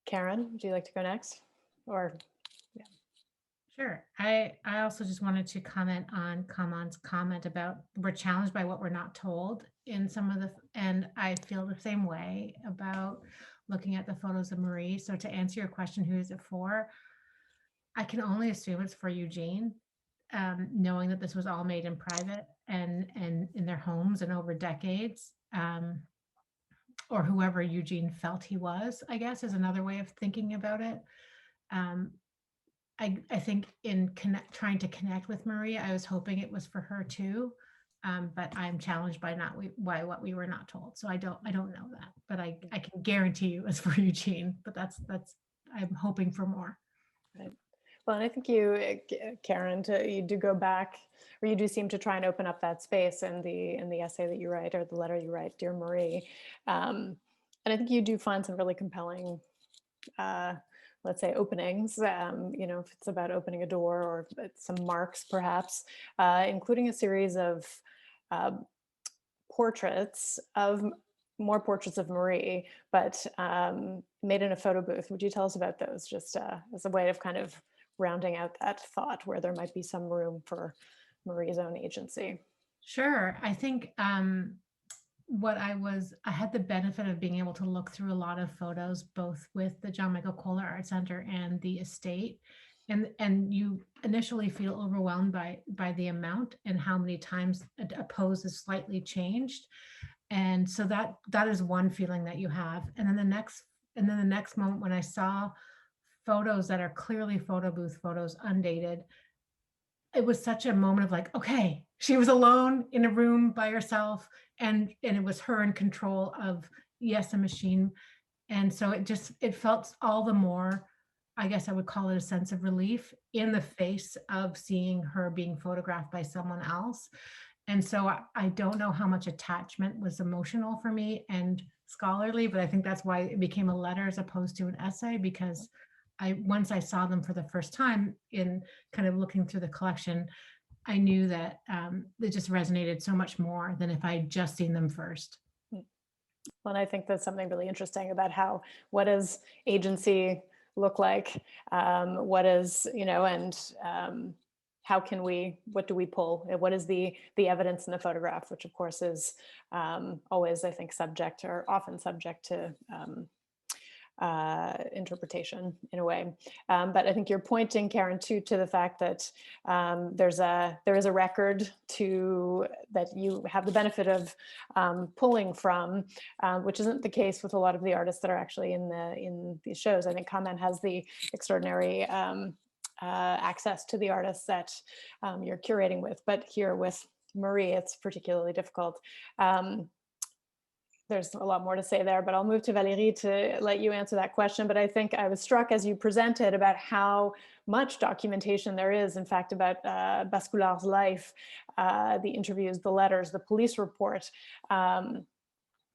Karen, would you like to go next? Or yeah. Sure. I also just wanted to comment on Kaman's comment about we're challenged by what we're not told in some of the, and I feel the same way about looking at the photos of Marie. So to answer your question, who is it for? I can only assume it's for Eugene, knowing that this was all made in private and in their homes and over decades, or whoever Eugene felt he was, I guess, is another way of thinking about it. I think in trying to connect with Marie, I was hoping it was for her too, but I'm challenged by what we were not told. So I don't know that, but I can guarantee you it's for Eugene. But that's I'm hoping for more. Right. Well, and I think you, Karen, you do go back, or you do seem to try and open up that space in the essay that you write, or the letter you write, Dear Marie. And I think you do find some really compelling, let's say, openings, if it's about opening a door or some marks, perhaps, including a series of more portraits of Marie, but made in a photo booth. Would you tell us about those, just as a way of kind of rounding out that thought where there might be some room for Marie's own agency? Sure. I think I had the benefit of being able to look through a lot of photos, both with the John Michael Kohler Art Center and the estate. And you initially feel overwhelmed by the amount and how many times a pose is slightly changed. And so that is one feeling that you have. And then the next moment when I saw photos that are clearly photo booth photos, undated, it was such a moment of like, okay, she was alone in a room by herself, and it was her in control of, yes, a machine. And so it felt all the more, I guess I would call it a sense of relief in the face of seeing her being photographed by someone else. And so I don't know how much attachment was emotional for me and scholarly, but I think that's why it became a letter as opposed to an essay, because once I saw them for the first time in kind of looking through the collection, I knew that it just resonated so much more than if I had just seen them first. Well, and I think that's something really interesting about what does agency look like? What is, and how can what do we pull? What is the evidence in the photograph, which of course is always, I think, often subject to interpretation in a way. But I think you're pointing, Karen, to the fact that there is a record that you have the benefit of pulling from, which isn't the case with a lot of the artists that are actually in these shows. I think Kamen has the extraordinary access to the artists that you're curating with, but here with Marie, it's particularly difficult. There's a lot more to say there, but I'll move to Valérie to let you answer that question. But I think I was struck as you presented about how much documentation there is, in fact, about Bascular's life, the interviews, the letters, the police report,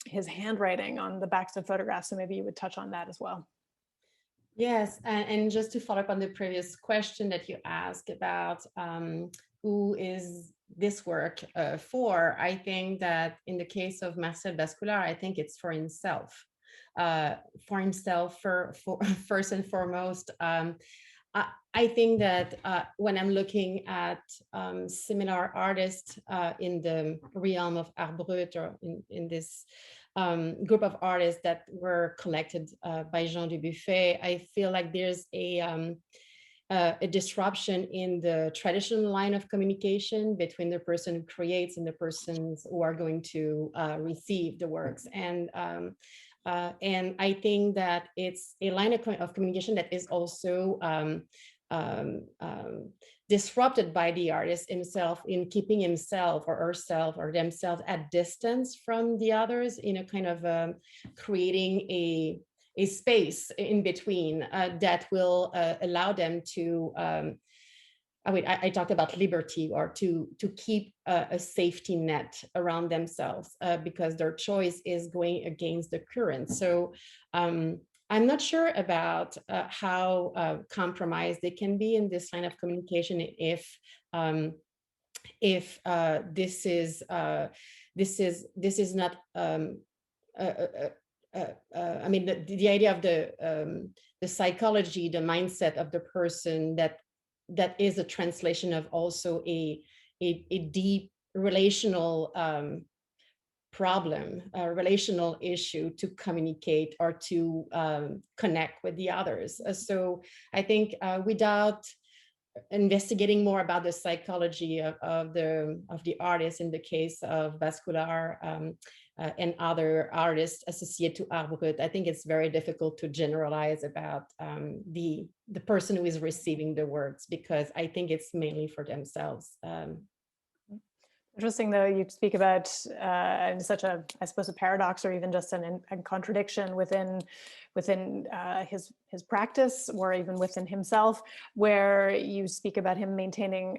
his handwriting on the backs of photographs. So maybe you would touch on that as well. Yes, and just to follow up on the previous question that you asked about who is this work for, I think that in the case of Marcel Bascular, I think it's for himself, for first and foremost. I think that when I'm looking at similar artists in the realm of Art Brut, or in this group of artists that were collected by Jean Dubuffet, I feel like there's a disruption in the traditional line of communication between the person who creates and the persons who are going to receive the works. And I think that it's a line of communication that is also disrupted by the artist himself in keeping himself or herself or themselves at distance from the others, in a kind of creating a space in between that will allow them to, I talked about liberty, or to keep a safety net around themselves because their choice is going against the current. So I'm not sure about how compromised they can be in this line of communication if this is not I mean, the idea of the psychology, the mindset of the person that is a translation of also a deep relational problem, a relational issue to communicate or to connect with the others. So I think without investigating more about the psychology of the artist, in the case of Bascular and other artists associated to Art Brut, I think it's very difficult to generalize about the person who is receiving the works, because I think it's mainly for themselves. Interesting, though, you speak about such a, I suppose, a paradox, or even just a contradiction within his practice, or even within himself, where you speak about him maintaining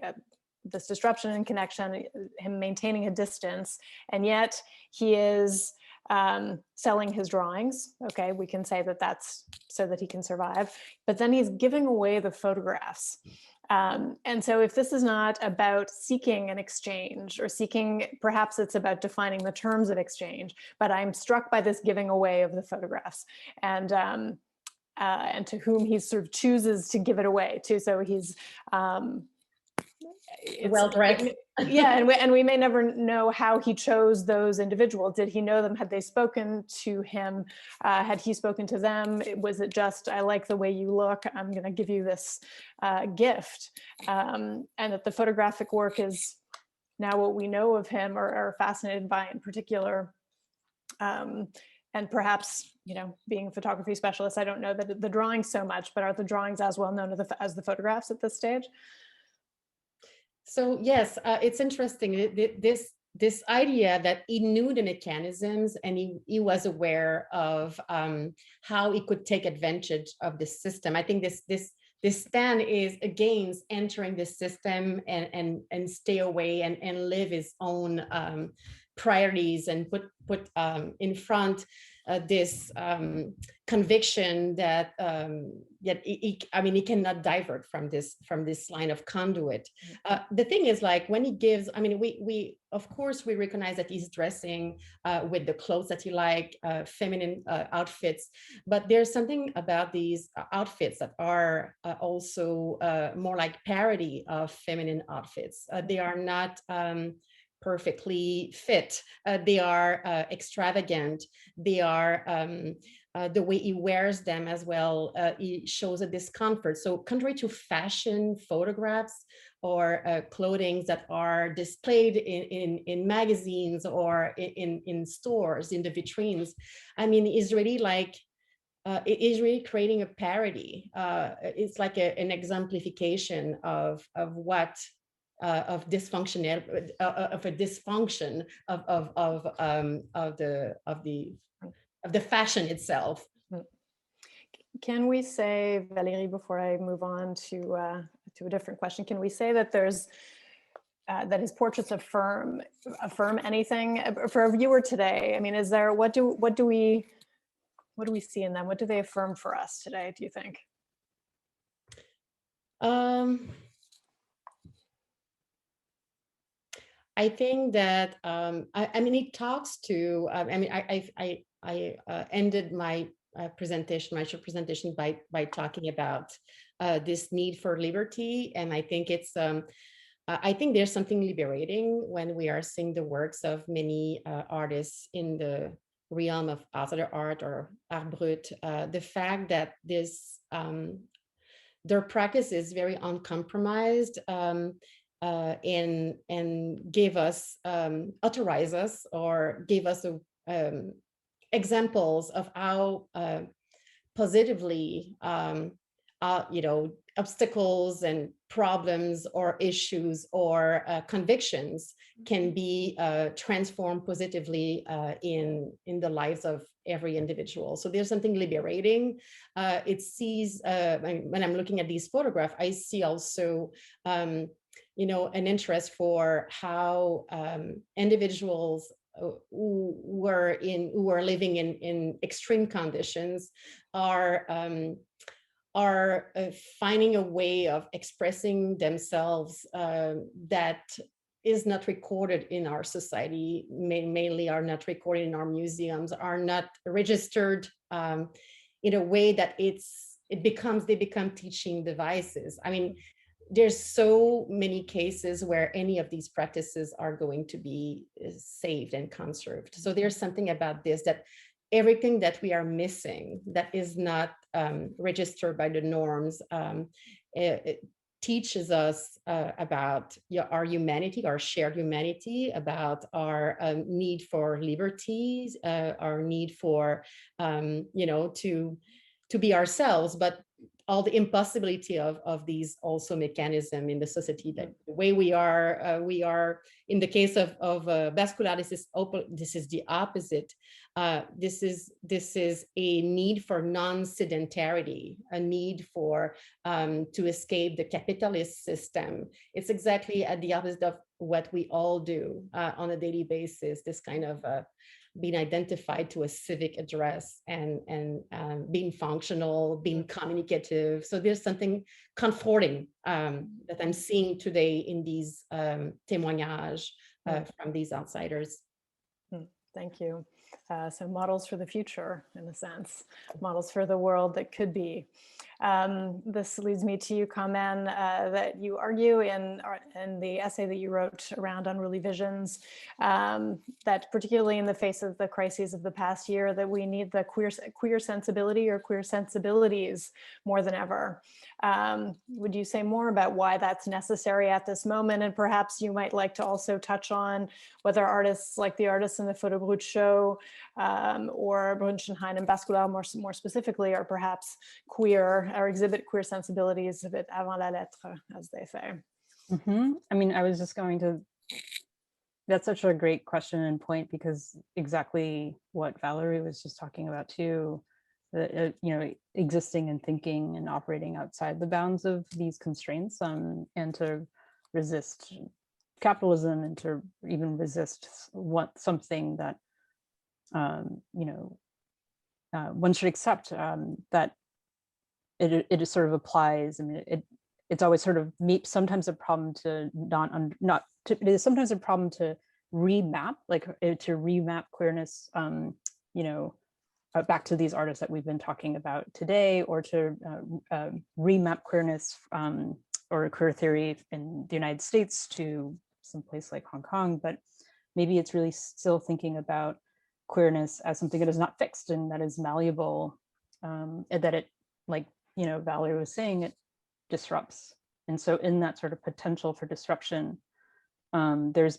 this disruption in connection, him maintaining a distance, and yet he is selling his drawings. Okay, we can say that that's so that he can survive, but then he's giving away the photographs. And so if this is not about seeking an exchange, or perhaps it's about defining the terms of exchange, but I'm struck by this giving away of the photographs, and to whom he sort of chooses to give it away to. So he's well-read. Yeah, and we may never know how he chose those individuals. Did he know them? Had they spoken to him? Had he spoken to them? Was it just, I like the way you look, I'm going to give you this gift? And that the photographic work is now what we know of him, or are fascinated by in particular. And perhaps, being a photography specialist, I don't know that the drawings so much, but are the drawings as well known as the photographs at this stage? So yes, it's interesting. This idea that he knew the mechanisms and he was aware of how he could take advantage of the system. I think this stand is against entering the system and stay away and live his own priorities and put in front this conviction that he cannot divert from this line of conduit. The thing is, like, when he gives, I mean, we of course we recognize that he's dressing with the clothes that he like, feminine outfits, but there's something about these outfits that are also more like parody of feminine outfits. They are not perfectly fit. They are extravagant. They are the way he wears them as well. He shows a discomfort. So contrary to fashion photographs or clothing that are displayed in magazines or in stores, in the vitrines, I mean, is really like, it is really creating a parody. It's like an exemplification of what of dysfunctional of a dysfunction of the fashion itself. Can we say, Valérie, before I move on to a different question, can we say that there's that his portraits affirm anything for a viewer today? I mean, is there, what do we see in them? What do they affirm for us today, do you think? I think that I mean, it talks to. I mean, I ended my presentation, my short presentation, by talking about this need for liberty, and I think it's. I think there's something liberating when we are seeing the works of many artists in the realm of outsider art or art brut. The fact that this their practice is very uncompromised. And give us, authorize us, or give us examples of how positively, obstacles and problems or issues or convictions can be transformed positively in the lives of every individual. So there's something liberating. It sees, when I'm looking at these photographs, I see also an interest for how individuals who are living in extreme conditions are finding a way of expressing themselves that is not recorded in our society, mainly are not recorded in our museums, are not registered in a way that they become teaching devices. I mean, there's so many cases where any of these practices are going to be saved and conserved. So there's something about this, that everything that we are missing, that is not registered by the norms, it teaches us about our humanity, our shared humanity, about our need for liberties, our need for, to be ourselves, but all the impossibility of these also mechanism in the society, that the way we are in the case of Bascular, this is the opposite. This is a need for non-sedentarity, a need for to escape the capitalist system. It's exactly at the opposite of what we all do on a daily basis, this kind of being identified to a civic address and being functional, being communicative. So there's something comforting that I'm seeing today in these témoignages from these outsiders. Thank you. So models for the future, in a sense, models for the world that could be. This leads me to you, Carmen, that you argue in the essay that you wrote around Unruly Visions, that particularly in the face of the crises of the past year, that we need the queer sensibility or queer sensibilities more than ever. Would you say more about why that's necessary at this moment? And perhaps you might like to also touch on whether artists like the artists in the Photo Brut show or Bruenchenhein and Bascular more specifically are perhaps queer or exhibit queer sensibilities a bit avant la lettre, as they say. I mean, I was just going to, that's such a great question and point, because exactly what Valerie was just talking about too, that existing and thinking and operating outside the bounds of these constraints, and to resist capitalism, and to even resist something that one should accept, that it sort of applies. I mean, it's always sort of sometimes a problem to it is sometimes a problem to remap, queerness, back to these artists that we've been talking about today, or to remap queerness or queer theory in the United States to some place like Hong Kong. But maybe it's really still thinking about queerness as something that is not fixed and that is malleable, and that it, like Valerie was saying, it disrupts. And so in that sort of potential for disruption, there's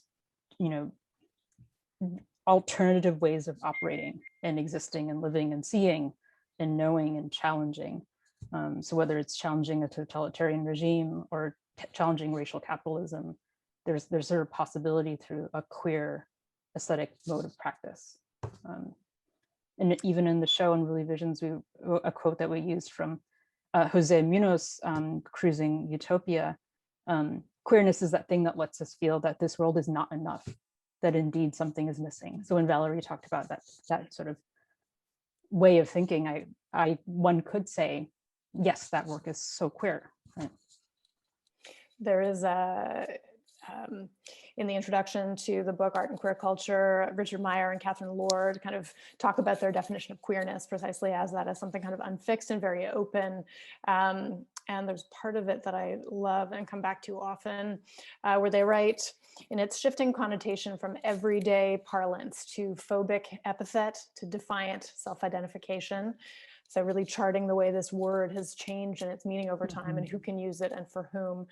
alternative ways of operating and existing and living and seeing and knowing and challenging. So whether it's challenging a totalitarian regime or challenging racial capitalism, there's sort of possibility through a queer aesthetic mode of practice. And even in the show and Really Visions, a quote that we used from Jose Munoz, Cruising Utopia, queerness is that thing that lets us feel that this world is not enough, that indeed something is missing. So when Valerie talked about that sort of way of thinking, one could say, yes, that work is so queer. Right? There is in the introduction to the book Art and Queer Culture, Richard Meyer and Catherine Lord kind of talk about their definition of queerness precisely as that, as something kind of unfixed and very open. And there's part of it that I love and come back to often, where they write, in its shifting connotation from everyday parlance to phobic epithet to defiant self-identification. So really charting the way this word has changed in its meaning over time and who can use it and for whom.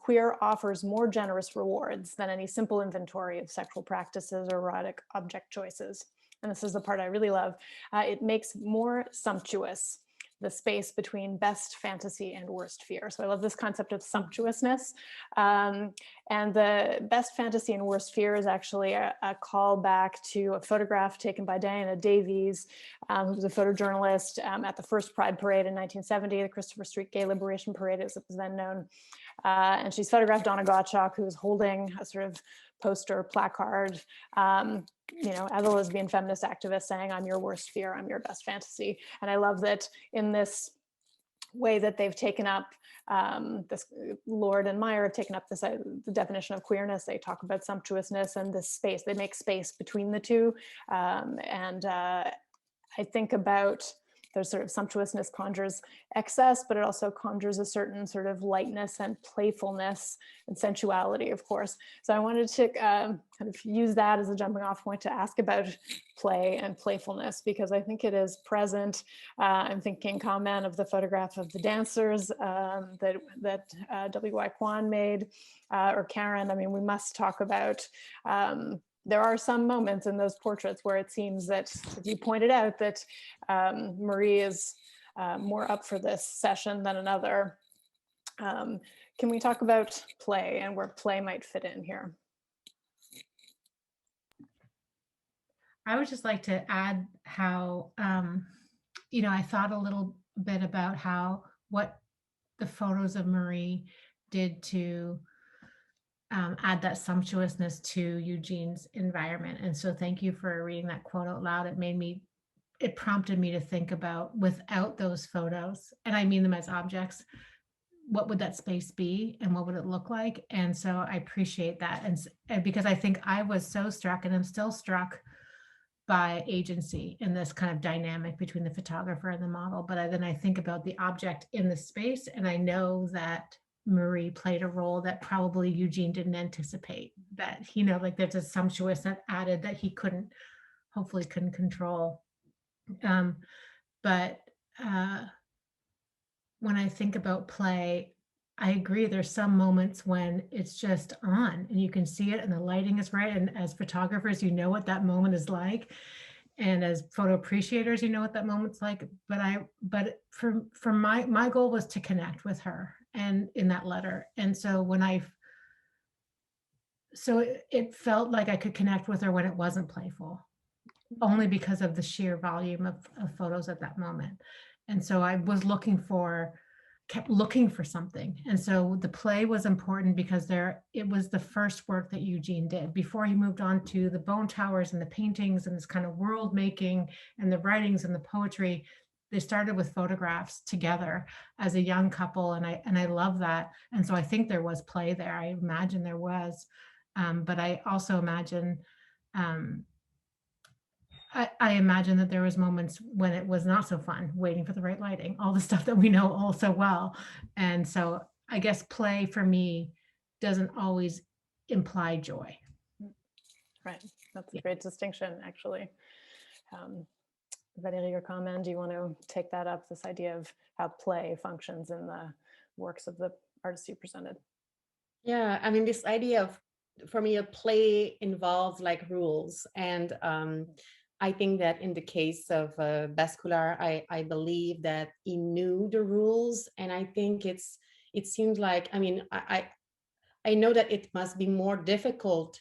Queer offers more generous rewards than any simple inventory of sexual practices or erotic object choices. And this is the part I really love. It makes more sumptuous the space between best fantasy and worst fear. So I love this concept of sumptuousness. And the best fantasy and worst fear is actually a call back to a photograph taken by Diana Davies, who was a photojournalist at the first Pride Parade in 1970, the Christopher Street Gay Liberation Parade, as it was then known. And she's photographed Donna Gottschalk, who is holding a sort of poster placard, as a lesbian feminist activist saying, I'm your worst fear, I'm your best fantasy. And I love that in this way that they've taken up this, Lord and Meyer have taken up this the definition of queerness. They talk about sumptuousness and this space. They make space between the two. I think about there's sort of sumptuousness conjures excess, but it also conjures a certain sort of lightness and playfulness and sensuality, of course. So I wanted to kind of use that as a jumping off point to ask about play and playfulness, because I think it is present. I'm thinking comment of the photograph of the dancers that W.Y. Kwan made, or Karen. I mean, we must talk about there are some moments in those portraits where it seems that, as you pointed out, that Marie is more up for this session than another. Can we talk about play and where play might fit in here? I would just like to add how, I thought a little bit about what the photos of Marie did to add that sumptuousness to Eugene's environment. And so thank you for reading that quote out loud. It prompted me to think about, without those photos, and I mean them as objects, what would that space be and what would it look like? And so I appreciate that. And because I think I was so struck, and I'm still struck by agency in this kind of dynamic between the photographer and the model. But then I think about the object in the space, and I know that Marie played a role that probably Eugene didn't anticipate, that, like there's a sumptuousness added that he hopefully couldn't control. But when I think about play, I agree, there's some moments when it's just on and you can see it and the lighting is right. And as photographers, you know what that moment is like. And as photo appreciators, you know what that moment's like. But for my goal was to connect with her and in that letter. And so when I So it felt like I could connect with her when it wasn't playful, only because of the sheer volume of photos at that moment. And so I was kept looking for something. And so the play was important because it was the first work that Eugene did before he moved on to the bone towers and the paintings and this kind of world making and the writings and the poetry. They started with photographs together as a young couple. And I love that. And so I think there was play there. I imagine there was, but I also imagine, I imagine that there was moments when it was not so fun, waiting for the right lighting, all the stuff that we know all so well. And so I guess play for me doesn't always imply joy. Right, that's a great distinction, actually. Valérie, your comment, do you want to take that up, this idea of how play functions in the works of the artists you presented? Yeah, I mean, this idea of, for me, a play involves like rules. And I think that in the case of Bascular, I believe that he knew the rules. And I think it seems like, I mean, I know that it must be more difficult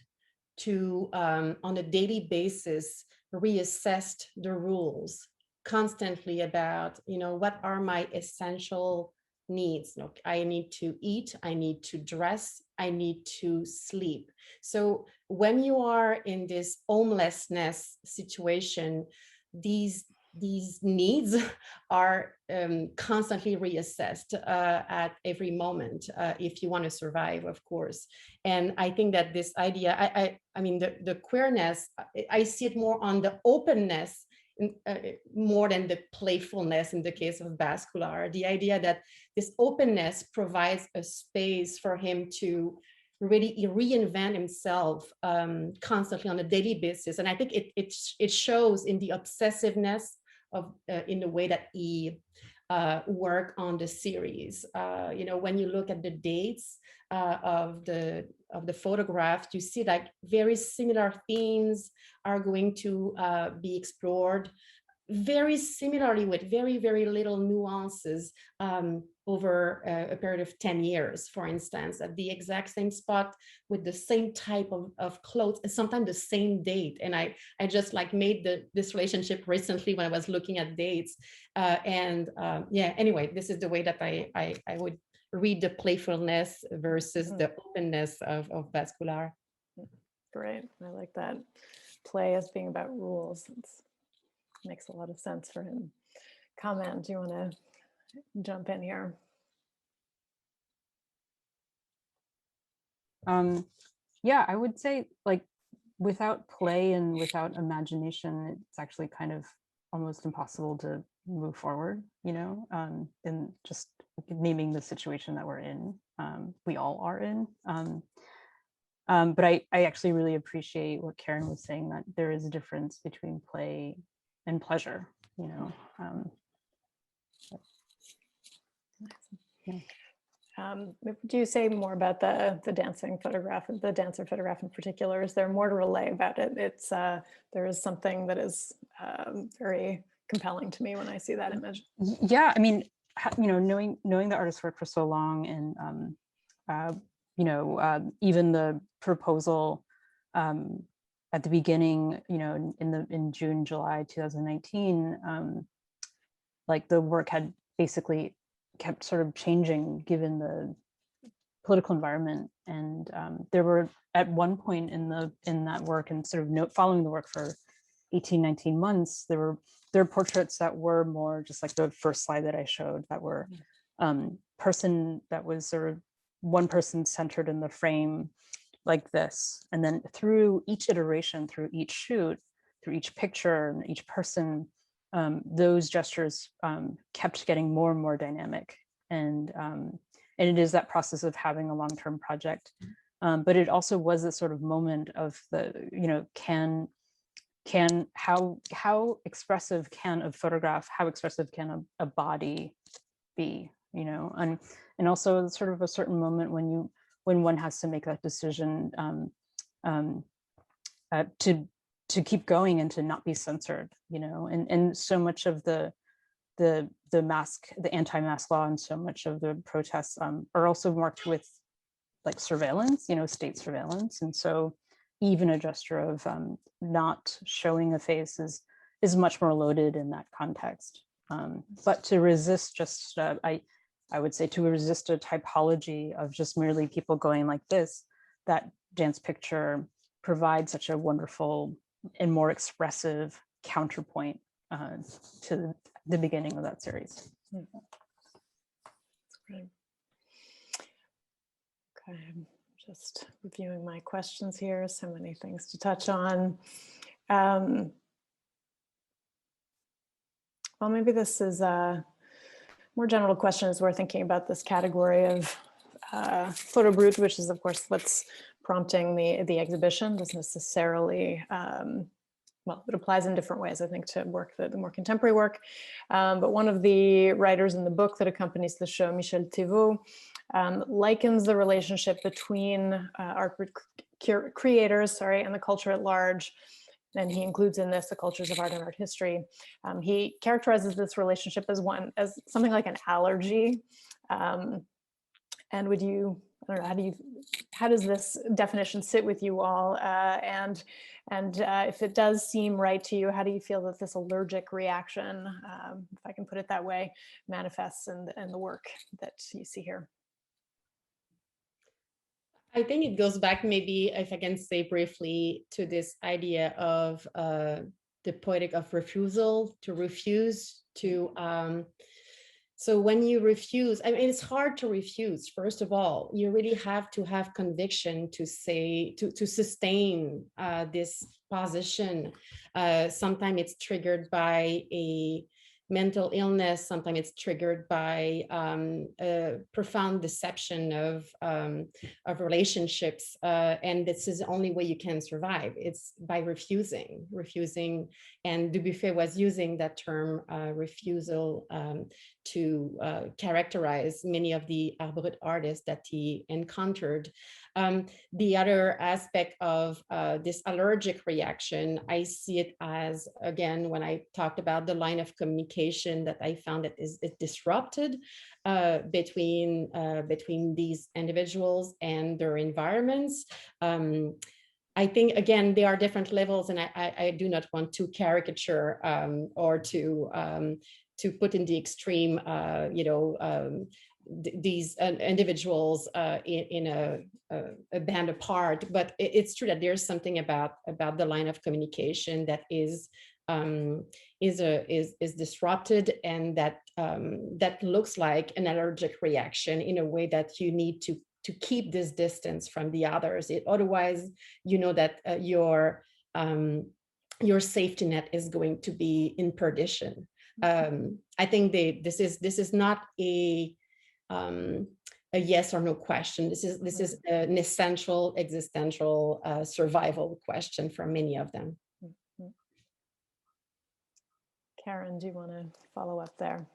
to, on a daily basis, reassess the rules constantly about, what are my essential needs. Look, I need to eat, I need to dress, I need to sleep. So when you are in this homelessness situation, these needs are constantly reassessed at every moment if you want to survive, of course. And I think that this idea, I mean, the queerness, I see it more on the openness more than the playfulness in the case of Bascular. The idea that this openness provides a space for him to really reinvent himself constantly on a daily basis. And I think it shows in the obsessiveness of in the way that he work on the series. When you look at the dates of the photographs, you see like very similar themes are going to be explored very similarly with very, very little nuances over a period of 10 years, for instance, at the exact same spot with the same type of clothes and sometimes the same date. And I just like made this relationship recently when I was looking at dates. Yeah, anyway, this is the way that I would read the playfulness versus the openness of Bascular. Great, I like that. Play as being about rules. Makes a lot of sense for him. Comment, do you want to jump in here? Yeah, I would say like without play and without imagination, it's actually kind of almost impossible to move forward, and just naming the situation that we're in, we all are in. But I actually really appreciate what Karen was saying, that there is a difference between play and pleasure, Do you say more about the dancing photograph, the dancer photograph in particular? Is there more to relay about it? It's there is something that is very compelling to me when I see that image. Yeah, I mean, knowing the artist's work for so long, and even the proposal at the beginning, in June, July 2019, like the work had basically kept sort of changing given the political environment. And there were at one point in that work, and sort of following the work for 18, 19 months, there are portraits that were more just like the first slide that I showed, that were person that was sort of one person centered in the frame like this. And then through each iteration, through each shoot, through each picture and each person, those gestures kept getting more and more dynamic. And it is that process of having a long-term project. But it also was a sort of moment of the, how expressive can a photograph, how expressive can a body be, and also sort of a certain moment when one has to make that decision to keep going and to not be censored, and so much of the anti-mask law and so much of the protests are also marked with like surveillance, state surveillance. And so even a gesture of not showing a face is much more loaded in that context. But to resist just, I would say to resist a typology of just merely people going like this, that dance picture provides such a wonderful and more expressive counterpoint to the beginning of that series. Okay, I'm just reviewing my questions here. So many things to touch on. Well, maybe this is a more general question as we're thinking about this category of photo brut, which is of course what's prompting the exhibition. Doesn't necessarily, well, it applies in different ways, I think, to work, the more contemporary work. But one of the writers in the book that accompanies the show, Michel Thévaux, likens the relationship between art creators, and the culture at large. And he includes in this the cultures of art and art history. He characterizes this relationship as something like an allergy. And would you, I don't know, how does this definition sit with you all? And if it does seem right to you, how do you feel that this allergic reaction, if I can put it that way, manifests in the work that you see here? I think it goes back, maybe if I can say briefly, to this idea of the poetic of refusal, to refuse, to so when you refuse, I mean, it's hard to refuse. First of all, you really have to have conviction to say, to sustain this position. Sometimes it's triggered by a mental illness. Sometimes it's triggered by a profound deception of relationships. And this is the only way you can survive. It's by refusing. And Dubuffet was using that term, refusal, to characterize many of the art brut artists that he encountered. The other aspect of this allergic reaction, I see it as, again, when I talked about the line of communication that I found that is disrupted between these individuals and their environments. I think, again, there are different levels, and I do not want to caricature or to put in the extreme, these individuals in a band apart, but it's true that there's something about the line of communication that is disrupted, and that looks like an allergic reaction in a way that you need to keep this distance from the others. Otherwise, you know that your safety net is going to be in perdition. I think this is not a yes or no question. This is an essential existential survival question for many of them. Karen, do you want to follow up there?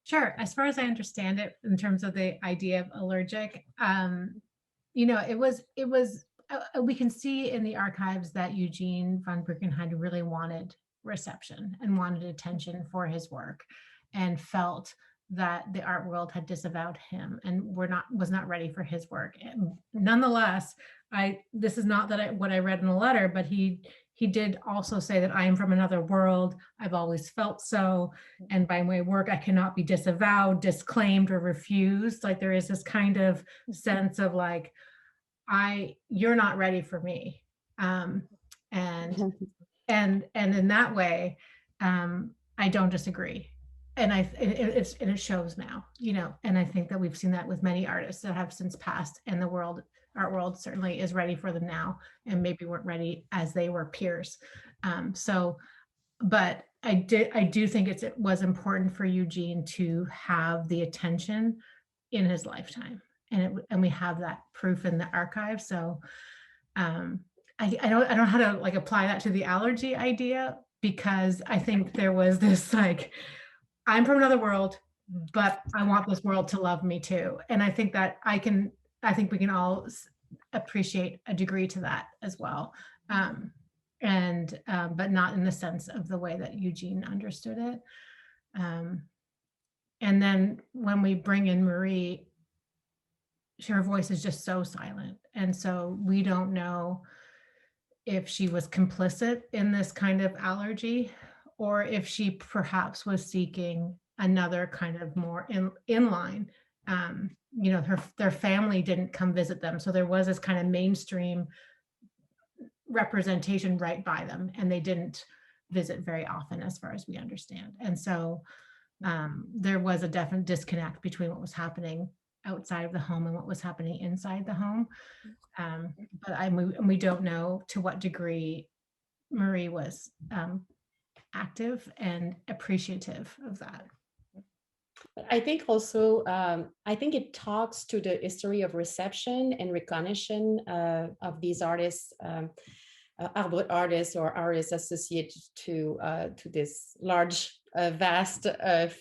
Sure. As far as I understand it, in terms of the idea of allergic, it was we can see in the archives that Eugene Von Bruenchenhein really wanted reception and wanted attention for his work, and felt that the art world had disavowed him and was not ready for his work. And nonetheless, this is not what I read in the letter, but he did also say that I am from another world. I've always felt so, and by my work I cannot be disavowed, disclaimed, or refused. Like there is this kind of sense of like, you're not ready for me, and in that way, I don't disagree. And it shows now, and I think that we've seen that with many artists that have since passed, and art world certainly is ready for them now, and maybe weren't ready as they were peers. But I do think it was important for Eugene to have the attention in his lifetime, and we have that proof in the archive. So I don't know how to like apply that to the allergy idea, because I think there was this like, I'm from another world, but I want this world to love me too. And I think that I think we can all appreciate a degree to that as well. But not in the sense of the way that Eugene understood it. And then when we bring in Marie, her voice is just so silent. And so we don't know if she was complicit in this kind of allergy, or if she perhaps was seeking another kind of more in line. Their family didn't come visit them, so there was this kind of mainstream representation right by them, and they didn't visit very often, as far as we understand. And so there was a definite disconnect between what was happening outside of the home and what was happening inside the home. But we don't know to what degree Marie was active and appreciative of that. I think also, I think it talks to the history of reception and recognition of these artists, BRUT artists or artists associated to this large, vast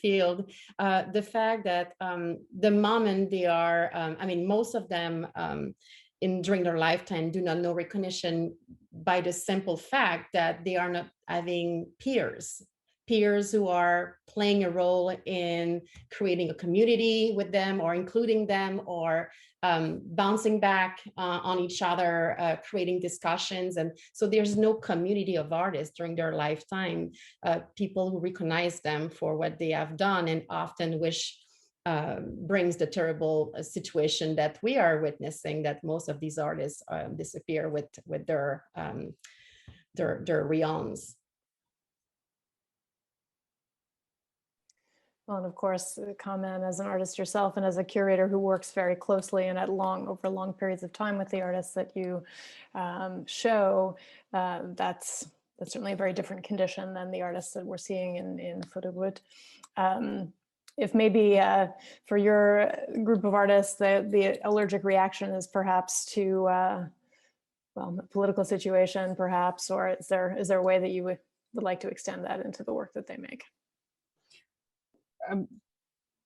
field. The fact that the moment they are, most of them during their lifetime do not know recognition by the simple fact that they are not having peers who are playing a role in creating a community with them or including them or bouncing back on each other, creating discussions. And so there's no community of artists during their lifetime, people who recognize them for what they have done, and often which brings the terrible situation that we are witnessing, that most of these artists disappear with their rayons. Well, and of course, comment as an artist yourself and as a curator who works very closely and over long periods of time with the artists that you show, that's certainly a very different condition than the artists that we're seeing in Photo BRUT. If maybe for your group of artists, the allergic reaction is perhaps to, the political situation, perhaps, or is there a way that you would like to extend that into the work that they make?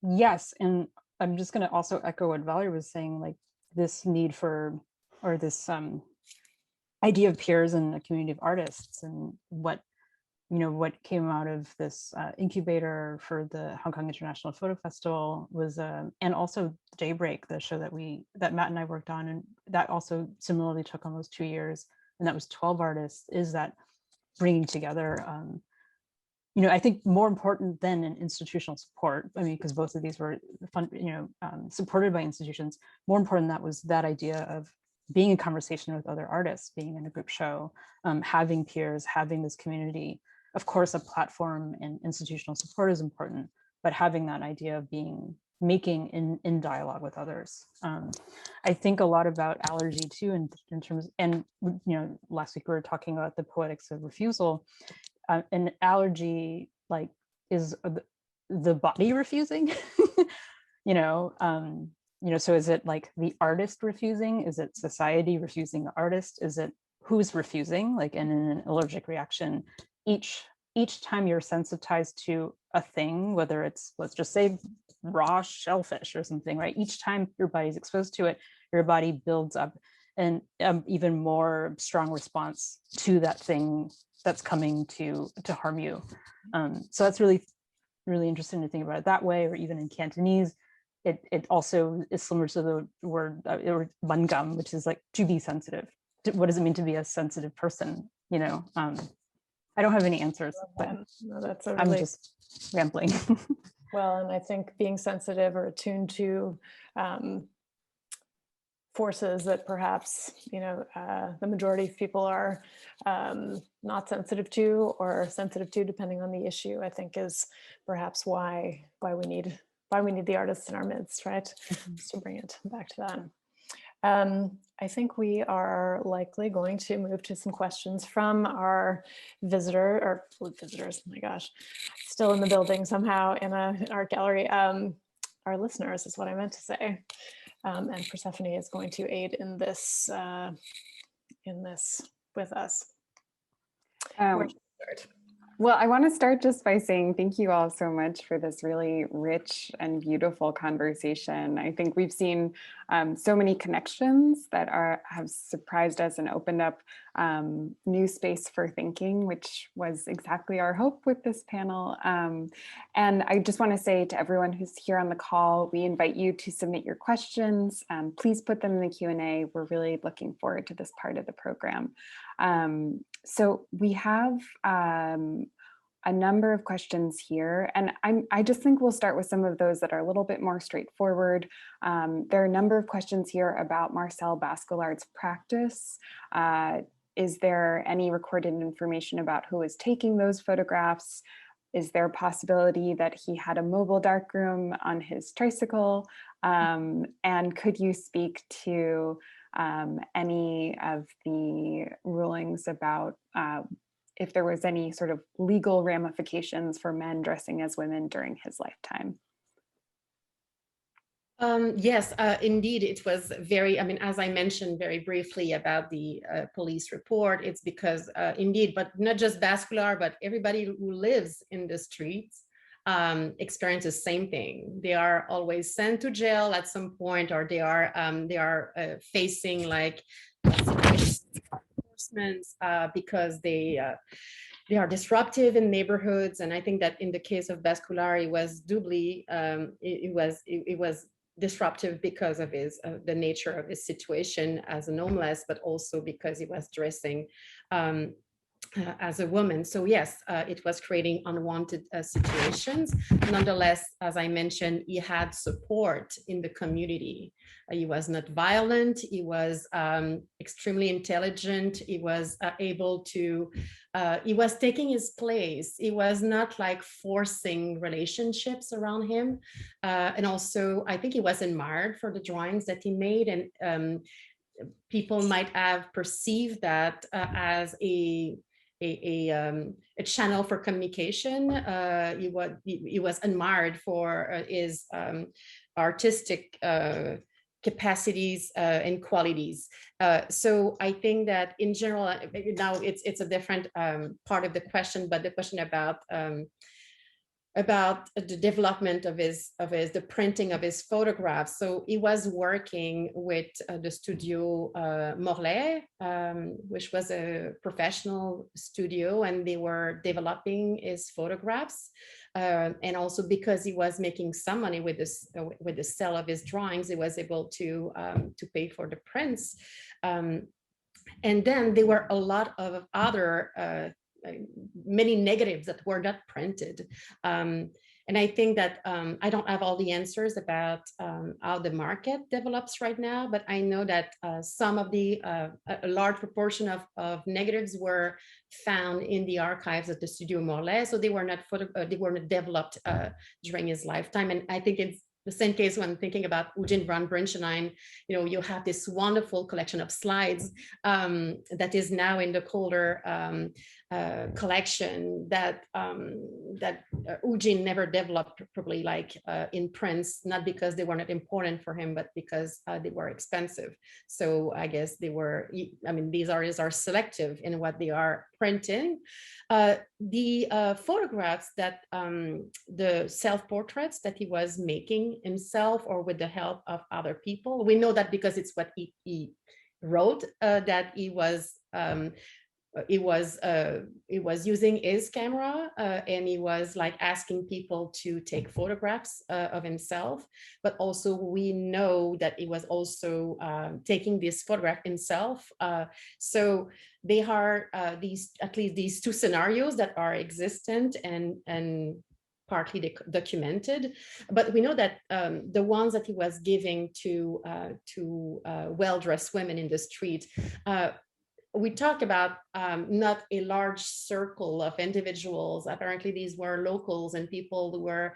Yes, and I'm just going to also echo what Valerie was saying, like this need for, or this idea of peers and a community of artists, and what came out of this incubator for the Hong Kong International Photo Festival was, and also Daybreak, the show that Matt and I worked on, and that also similarly took almost 2 years, and that was 12 artists, is that bringing together. I think more important than an institutional support, because both of these were supported by institutions, more important than that was that idea of being in conversation with other artists, being in a group show, having peers, having this community. Of course, a platform and institutional support is important, but having that idea of making in dialogue with others. I think a lot about allergy too, in terms, and last week we were talking about the poetics of refusal. An allergy is the body refusing, so is it like the artist refusing? Is it society refusing the artist? Is it who's refusing? In an allergic reaction, each time you're sensitized to a thing, whether it's, let's just say, raw shellfish or something, right? Each time your body's exposed to it, your body builds up an even more strong response to that thing that's coming to harm you. So that's really, really interesting to think about it that way, or even in Cantonese, it also is similar to the word bungam, which is like to be sensitive. What does it mean to be a sensitive person? I don't have any answers, but no, I'm just rambling. Well, and I think being sensitive or attuned to forces that perhaps the majority of people are not sensitive to, or sensitive to depending on the issue, I think is perhaps why we need the artists in our midst, right? Just to bring it back to that. I think we are likely going to move to some questions from our visitors, oh my gosh, still in the building somehow in an art gallery. Our listeners is what I meant to say. And Persephone is going to aid in this with us. Where should we start? Well, I want to start just by saying thank you all so much for this really rich and beautiful conversation. I think we've seen so many connections that have surprised us and opened up new space for thinking, which was exactly our hope with this panel. And I just want to say to everyone who's here on the call, we invite you to submit your questions. Please put them in the Q&A. We're really looking forward to this part of the program. So we have a number of questions here, and I just think we'll start with some of those that are a little bit more straightforward. There are a number of questions here about Marcel Basquilar's practice. Is there any recorded information about who was taking those photographs? Is there a possibility that he had a mobile darkroom on his tricycle? And could you speak to any of the rulings about if there was any sort of legal ramifications for men dressing as women during his lifetime? Yes, indeed, it was very, I mean, as I mentioned very briefly about the police report, it's because indeed, but not just Basquilar, but everybody who lives in the streets experience the same thing. They are always sent to jail at some point, or they are facing like enforcements because they are disruptive in neighborhoods. And I think that in the case of Basquilar, it was doubly, it was disruptive because of his the nature of his situation as an homeless, but also because he was dressing as a woman. So yes, it was creating unwanted situations. Nonetheless, as I mentioned, he had support in the community. He was not violent. He was extremely intelligent. He was able to, he was taking his place. He was not like forcing relationships around him. And also, I think he was admired for the drawings that he made. And people might have perceived that as a channel for communication. He was admired for his artistic capacities and qualities. So I think that in general, now it's a different part of the question, but the question about the development of the printing of his photographs. So he was working with the studio Morlaix, which was a professional studio, and they were developing his photographs. And also because he was making some money with the sale of his drawings, he was able to pay for the prints. And then there were a lot of other many negatives that were not printed. And I think that I don't have all the answers about how the market develops right now, but I know that some of the, a large proportion of negatives were found in the archives at the Studio Morlaix, so they were not developed during his lifetime. And I think it's the same case when thinking about Eugene Von Bruenchenhein. You know, you have this wonderful collection of slides that is now in the Kohler collection that Eugene never developed probably like in prints, not because they were not important for him, but because they were expensive. So I guess they were, I mean, these artists are selective in what they are printing. The photographs that the self-portraits that he was making himself or with the help of other people, we know that because it's what he wrote, that he was using his camera and he was like asking people to take photographs of himself, but also we know that he was also taking this photograph himself. So they are at least these two scenarios that are existent and partly documented, but we know that the ones that he was giving to well-dressed women in the street, we talk about not a large circle of individuals. Apparently these were locals and people who were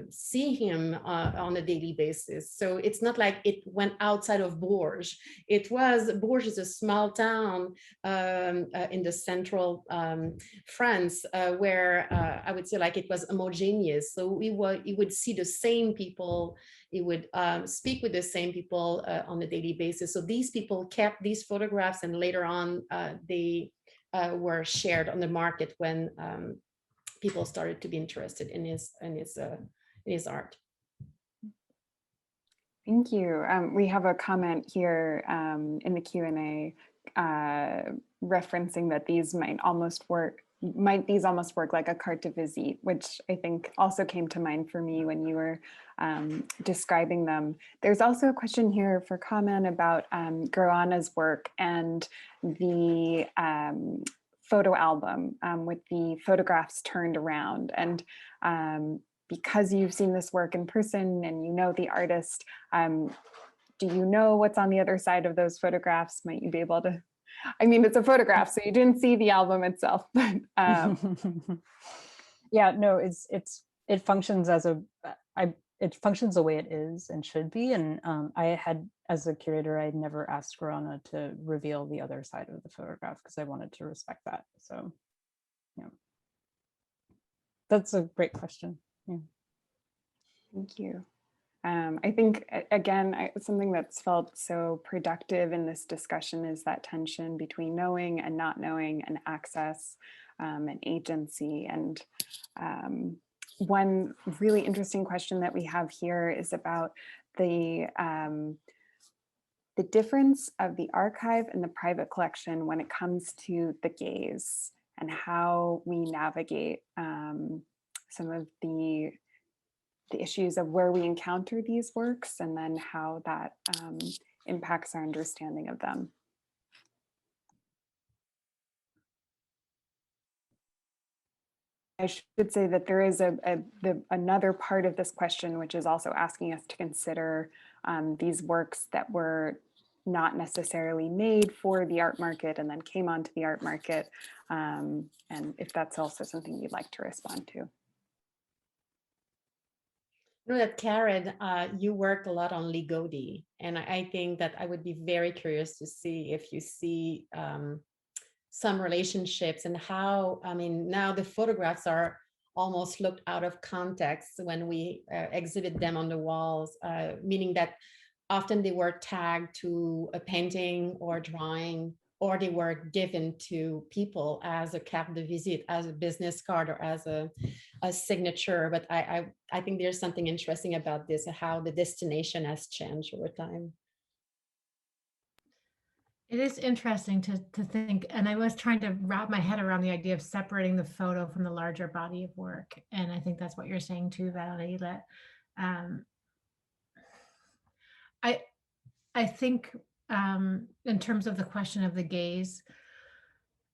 seeing him on a daily basis. So it's not like it went outside of Bourges. Bourges is a small town in the central France where I would say like it was homogeneous. So he would see the same people, he would speak with the same people on a daily basis. So these people kept these photographs, and later on they were shared on the market when people started to be interested in his art. Thank you. We have a comment here in the Q&A referencing that these might almost work like a carte de visite, which I think also came to mind for me when you were describing them. There's also a question here for comment about Groana's work and the photo album with the photographs turned around. And because you've seen this work in person and you know the artist, do you know what's on the other side of those photographs? Might you be able to? I mean, it's a photograph, so you didn't see the album itself, but yeah, no, it functions as it functions the way it is and should be. And I had, as a curator, I'd never asked Groana to reveal the other side of the photograph because I wanted to respect that. So, yeah, that's a great question. Yeah. Thank you. I think, again, something that's felt so productive in this discussion is that tension between knowing and not knowing, and access and agency. And one really interesting question that we have here is about the difference of the archive and the private collection when it comes to the gaze, and how we navigate some of the issues of where we encounter these works, and then how that impacts our understanding of them. I should say that there is another part of this question, which is also asking us to consider these works that were not necessarily made for the art market and then came onto the art market, and if that's also something you'd like to respond to. I know that, Karen, you work a lot on Godie, and I think that I would be very curious to see if you see some relationships and how, I mean, now the photographs are almost looked out of context when we exhibit them on the walls, meaning that often they were tagged to a painting or drawing, or they were given to people as a carte de visite, as a business card, or as a signature. But I think there's something interesting about this, how the destination has changed over time. It is interesting to think, and I was trying to wrap my head around the idea of separating the photo from the larger body of work. And I think that's what you're saying too, Valerie, that I think in terms of the question of the gaze,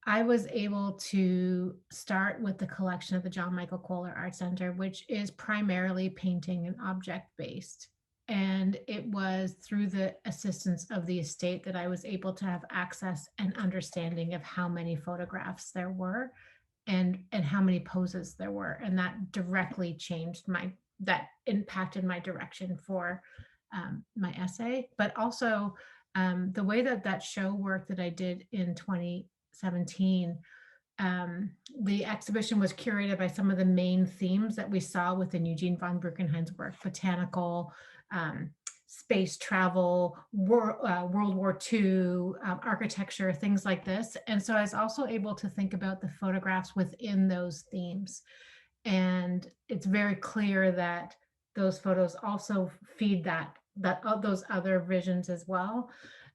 I was able to start with the collection of the John Michael Kohler Art Center, which is primarily painting and object based. And it was through the assistance of the estate that I was able to have access and understanding of how many photographs there were and how many poses there were. And that directly changed that impacted my direction for my essay. But also the way that show work that I did in 2017, the exhibition was curated by some of the main themes that we saw within Eugene Von Bruenchenhein's work: botanical, space travel, World War II, architecture, things like this. And so I was also able to think about the photographs within those themes. And it's very clear that those photos also feed those other visions as well.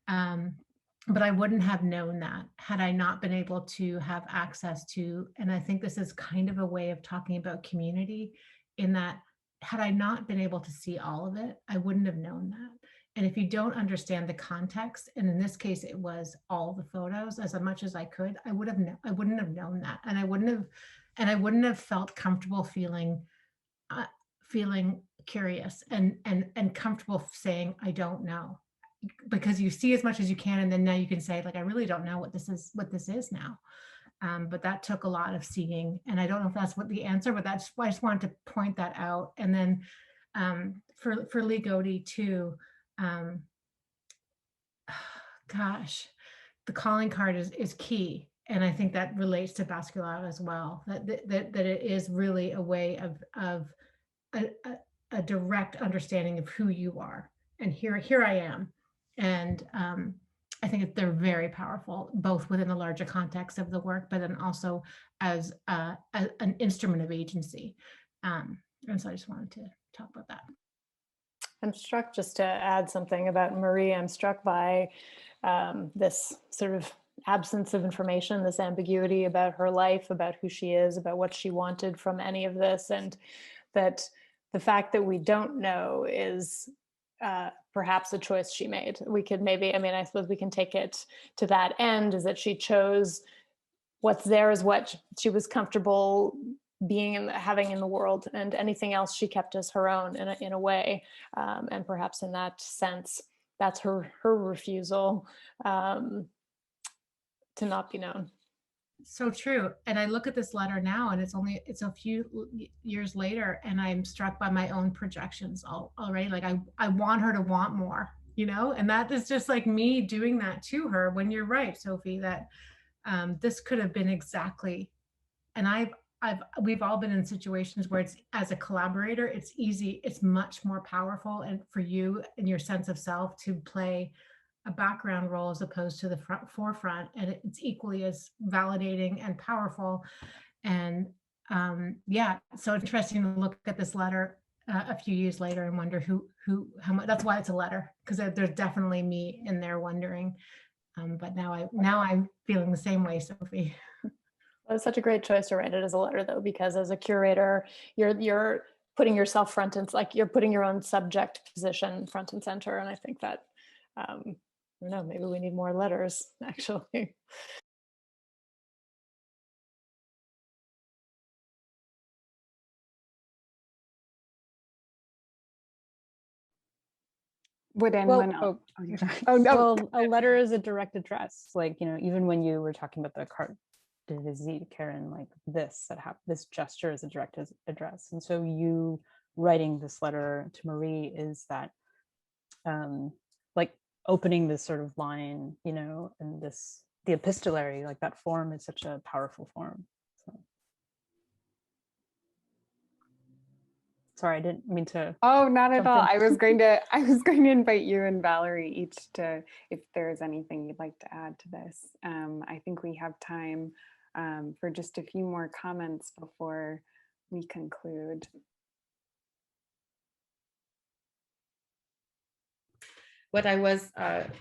But I wouldn't have known that had I not been able to have access to, and I think this is kind of a way of talking about community, in that had I not been able to see all of it, I wouldn't have known that. And if you don't understand the context, and in this case, it was all the photos as much as I could, I wouldn't have known that. And I wouldn't have felt comfortable feeling curious and comfortable saying, I don't know. Because you see as much as you can, and then now you can say, like, I really don't know what this is now. But that took a lot of seeing, and I don't know if that's what the answer, but that's why I just wanted to point that out. And then for Godie too, gosh, the calling card is key, and I think that relates to Basquiat as well. That it is really a way of a direct understanding of who you are, and here I am. And I think they're very powerful, both within the larger context of the work, but then also as an instrument of agency. And so I just wanted to talk about that. I'm struck, just to add something about Marie, I'm struck by this sort of absence of information, this ambiguity about her life, about who she is, about what she wanted from any of this, and that the fact that we don't know is perhaps a choice she made. We could maybe, I mean, I suppose we can take it to that end, is that she chose what's there is what she was comfortable being and having in the world, and anything else she kept as her own in a way. And perhaps in that sense, that's her refusal to not be known. So true. And I look at this letter now, and it's a few years later, and I'm struck by my own projections already. Like I want her to want more, you know, and that is just like me doing that to her. When you're right, Sophie, that this could have been exactly, and we've all been in situations where it's, as a collaborator, it's easy, it's much more powerful, and for you and your sense of self to play a background role as opposed to the forefront, and it's equally as validating and powerful. And yeah, so interesting to look at this letter a few years later and wonder how much. That's why it's a letter, because there's definitely me in there wondering. But now I'm feeling the same way, Sophie. Well, it's such a great choice to write it as a letter, though, because as a curator, you're putting yourself front and, like, you're putting your own subject position front and center. And I think that I don't know, maybe we need more letters, actually. Would anyone else? Oh no. Well, a letter is a direct address. Like, you know, even when you were talking about the carte de visite, Karen, like this gesture is a direct address. And so you writing this letter to Marie is that like opening this sort of line, you know, and the epistolary, like that form is such a powerful form. So. Sorry, I didn't mean to. Oh, not at all. I was going to invite you and Valerie each to, if there's anything you'd like to add to this. I think we have time for just a few more comments before we conclude. What I was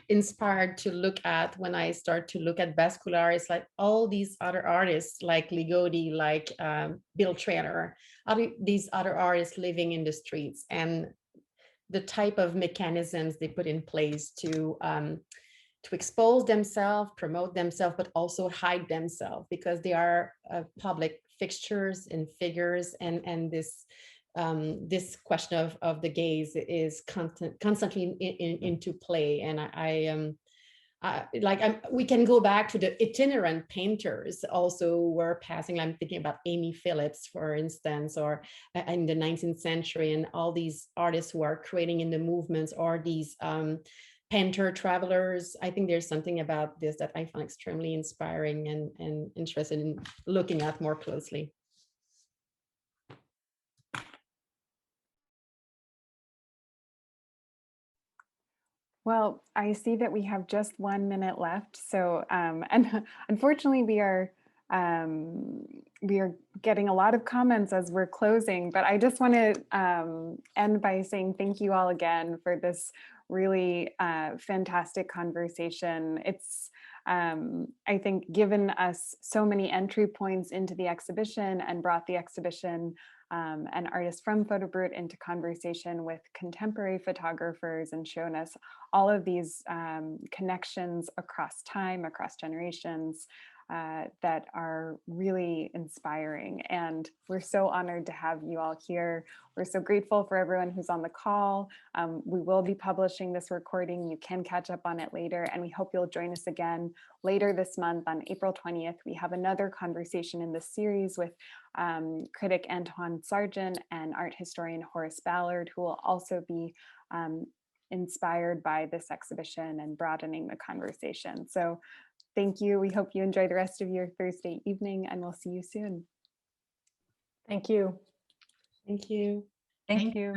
inspired to look at when I start to look at Bascular is like all these other artists like Godie, like Bill Trainer, these other artists living in the streets, and the type of mechanisms they put in place to expose themselves, promote themselves, but also hide themselves, because they are public fixtures and figures, and this question of the gaze is constantly into play. And we can go back to the itinerant painters also were passing. I'm thinking about Amy Phillips, for instance, or in the 19th century, and all these artists who are creating in the movements, or these painter travelers. I think there's something about this that I find extremely inspiring and interested in looking at more closely. Well, I see that we have just 1 minute left. So, and unfortunately we are getting a lot of comments as we're closing, but I just want to end by saying thank you all again for this really fantastic conversation. It's, I think, given us so many entry points into the exhibition and brought the exhibition and artists from PhotoBRUT into conversation with contemporary photographers, and shown us all of these connections across time, across generations, that are really inspiring. And we're so honored to have you all here. We're so grateful for everyone who's on the call. We will be publishing this recording. You can catch up on it later, and we hope you'll join us again later this month on April 20th. We have another conversation in this series with critic Antoine Sargent and art historian Horace Ballard, who will also be inspired by this exhibition and broadening the conversation. So thank you. We hope you enjoy the rest of your Thursday evening, and we'll see you soon. Thank you. Thank you. Thank you.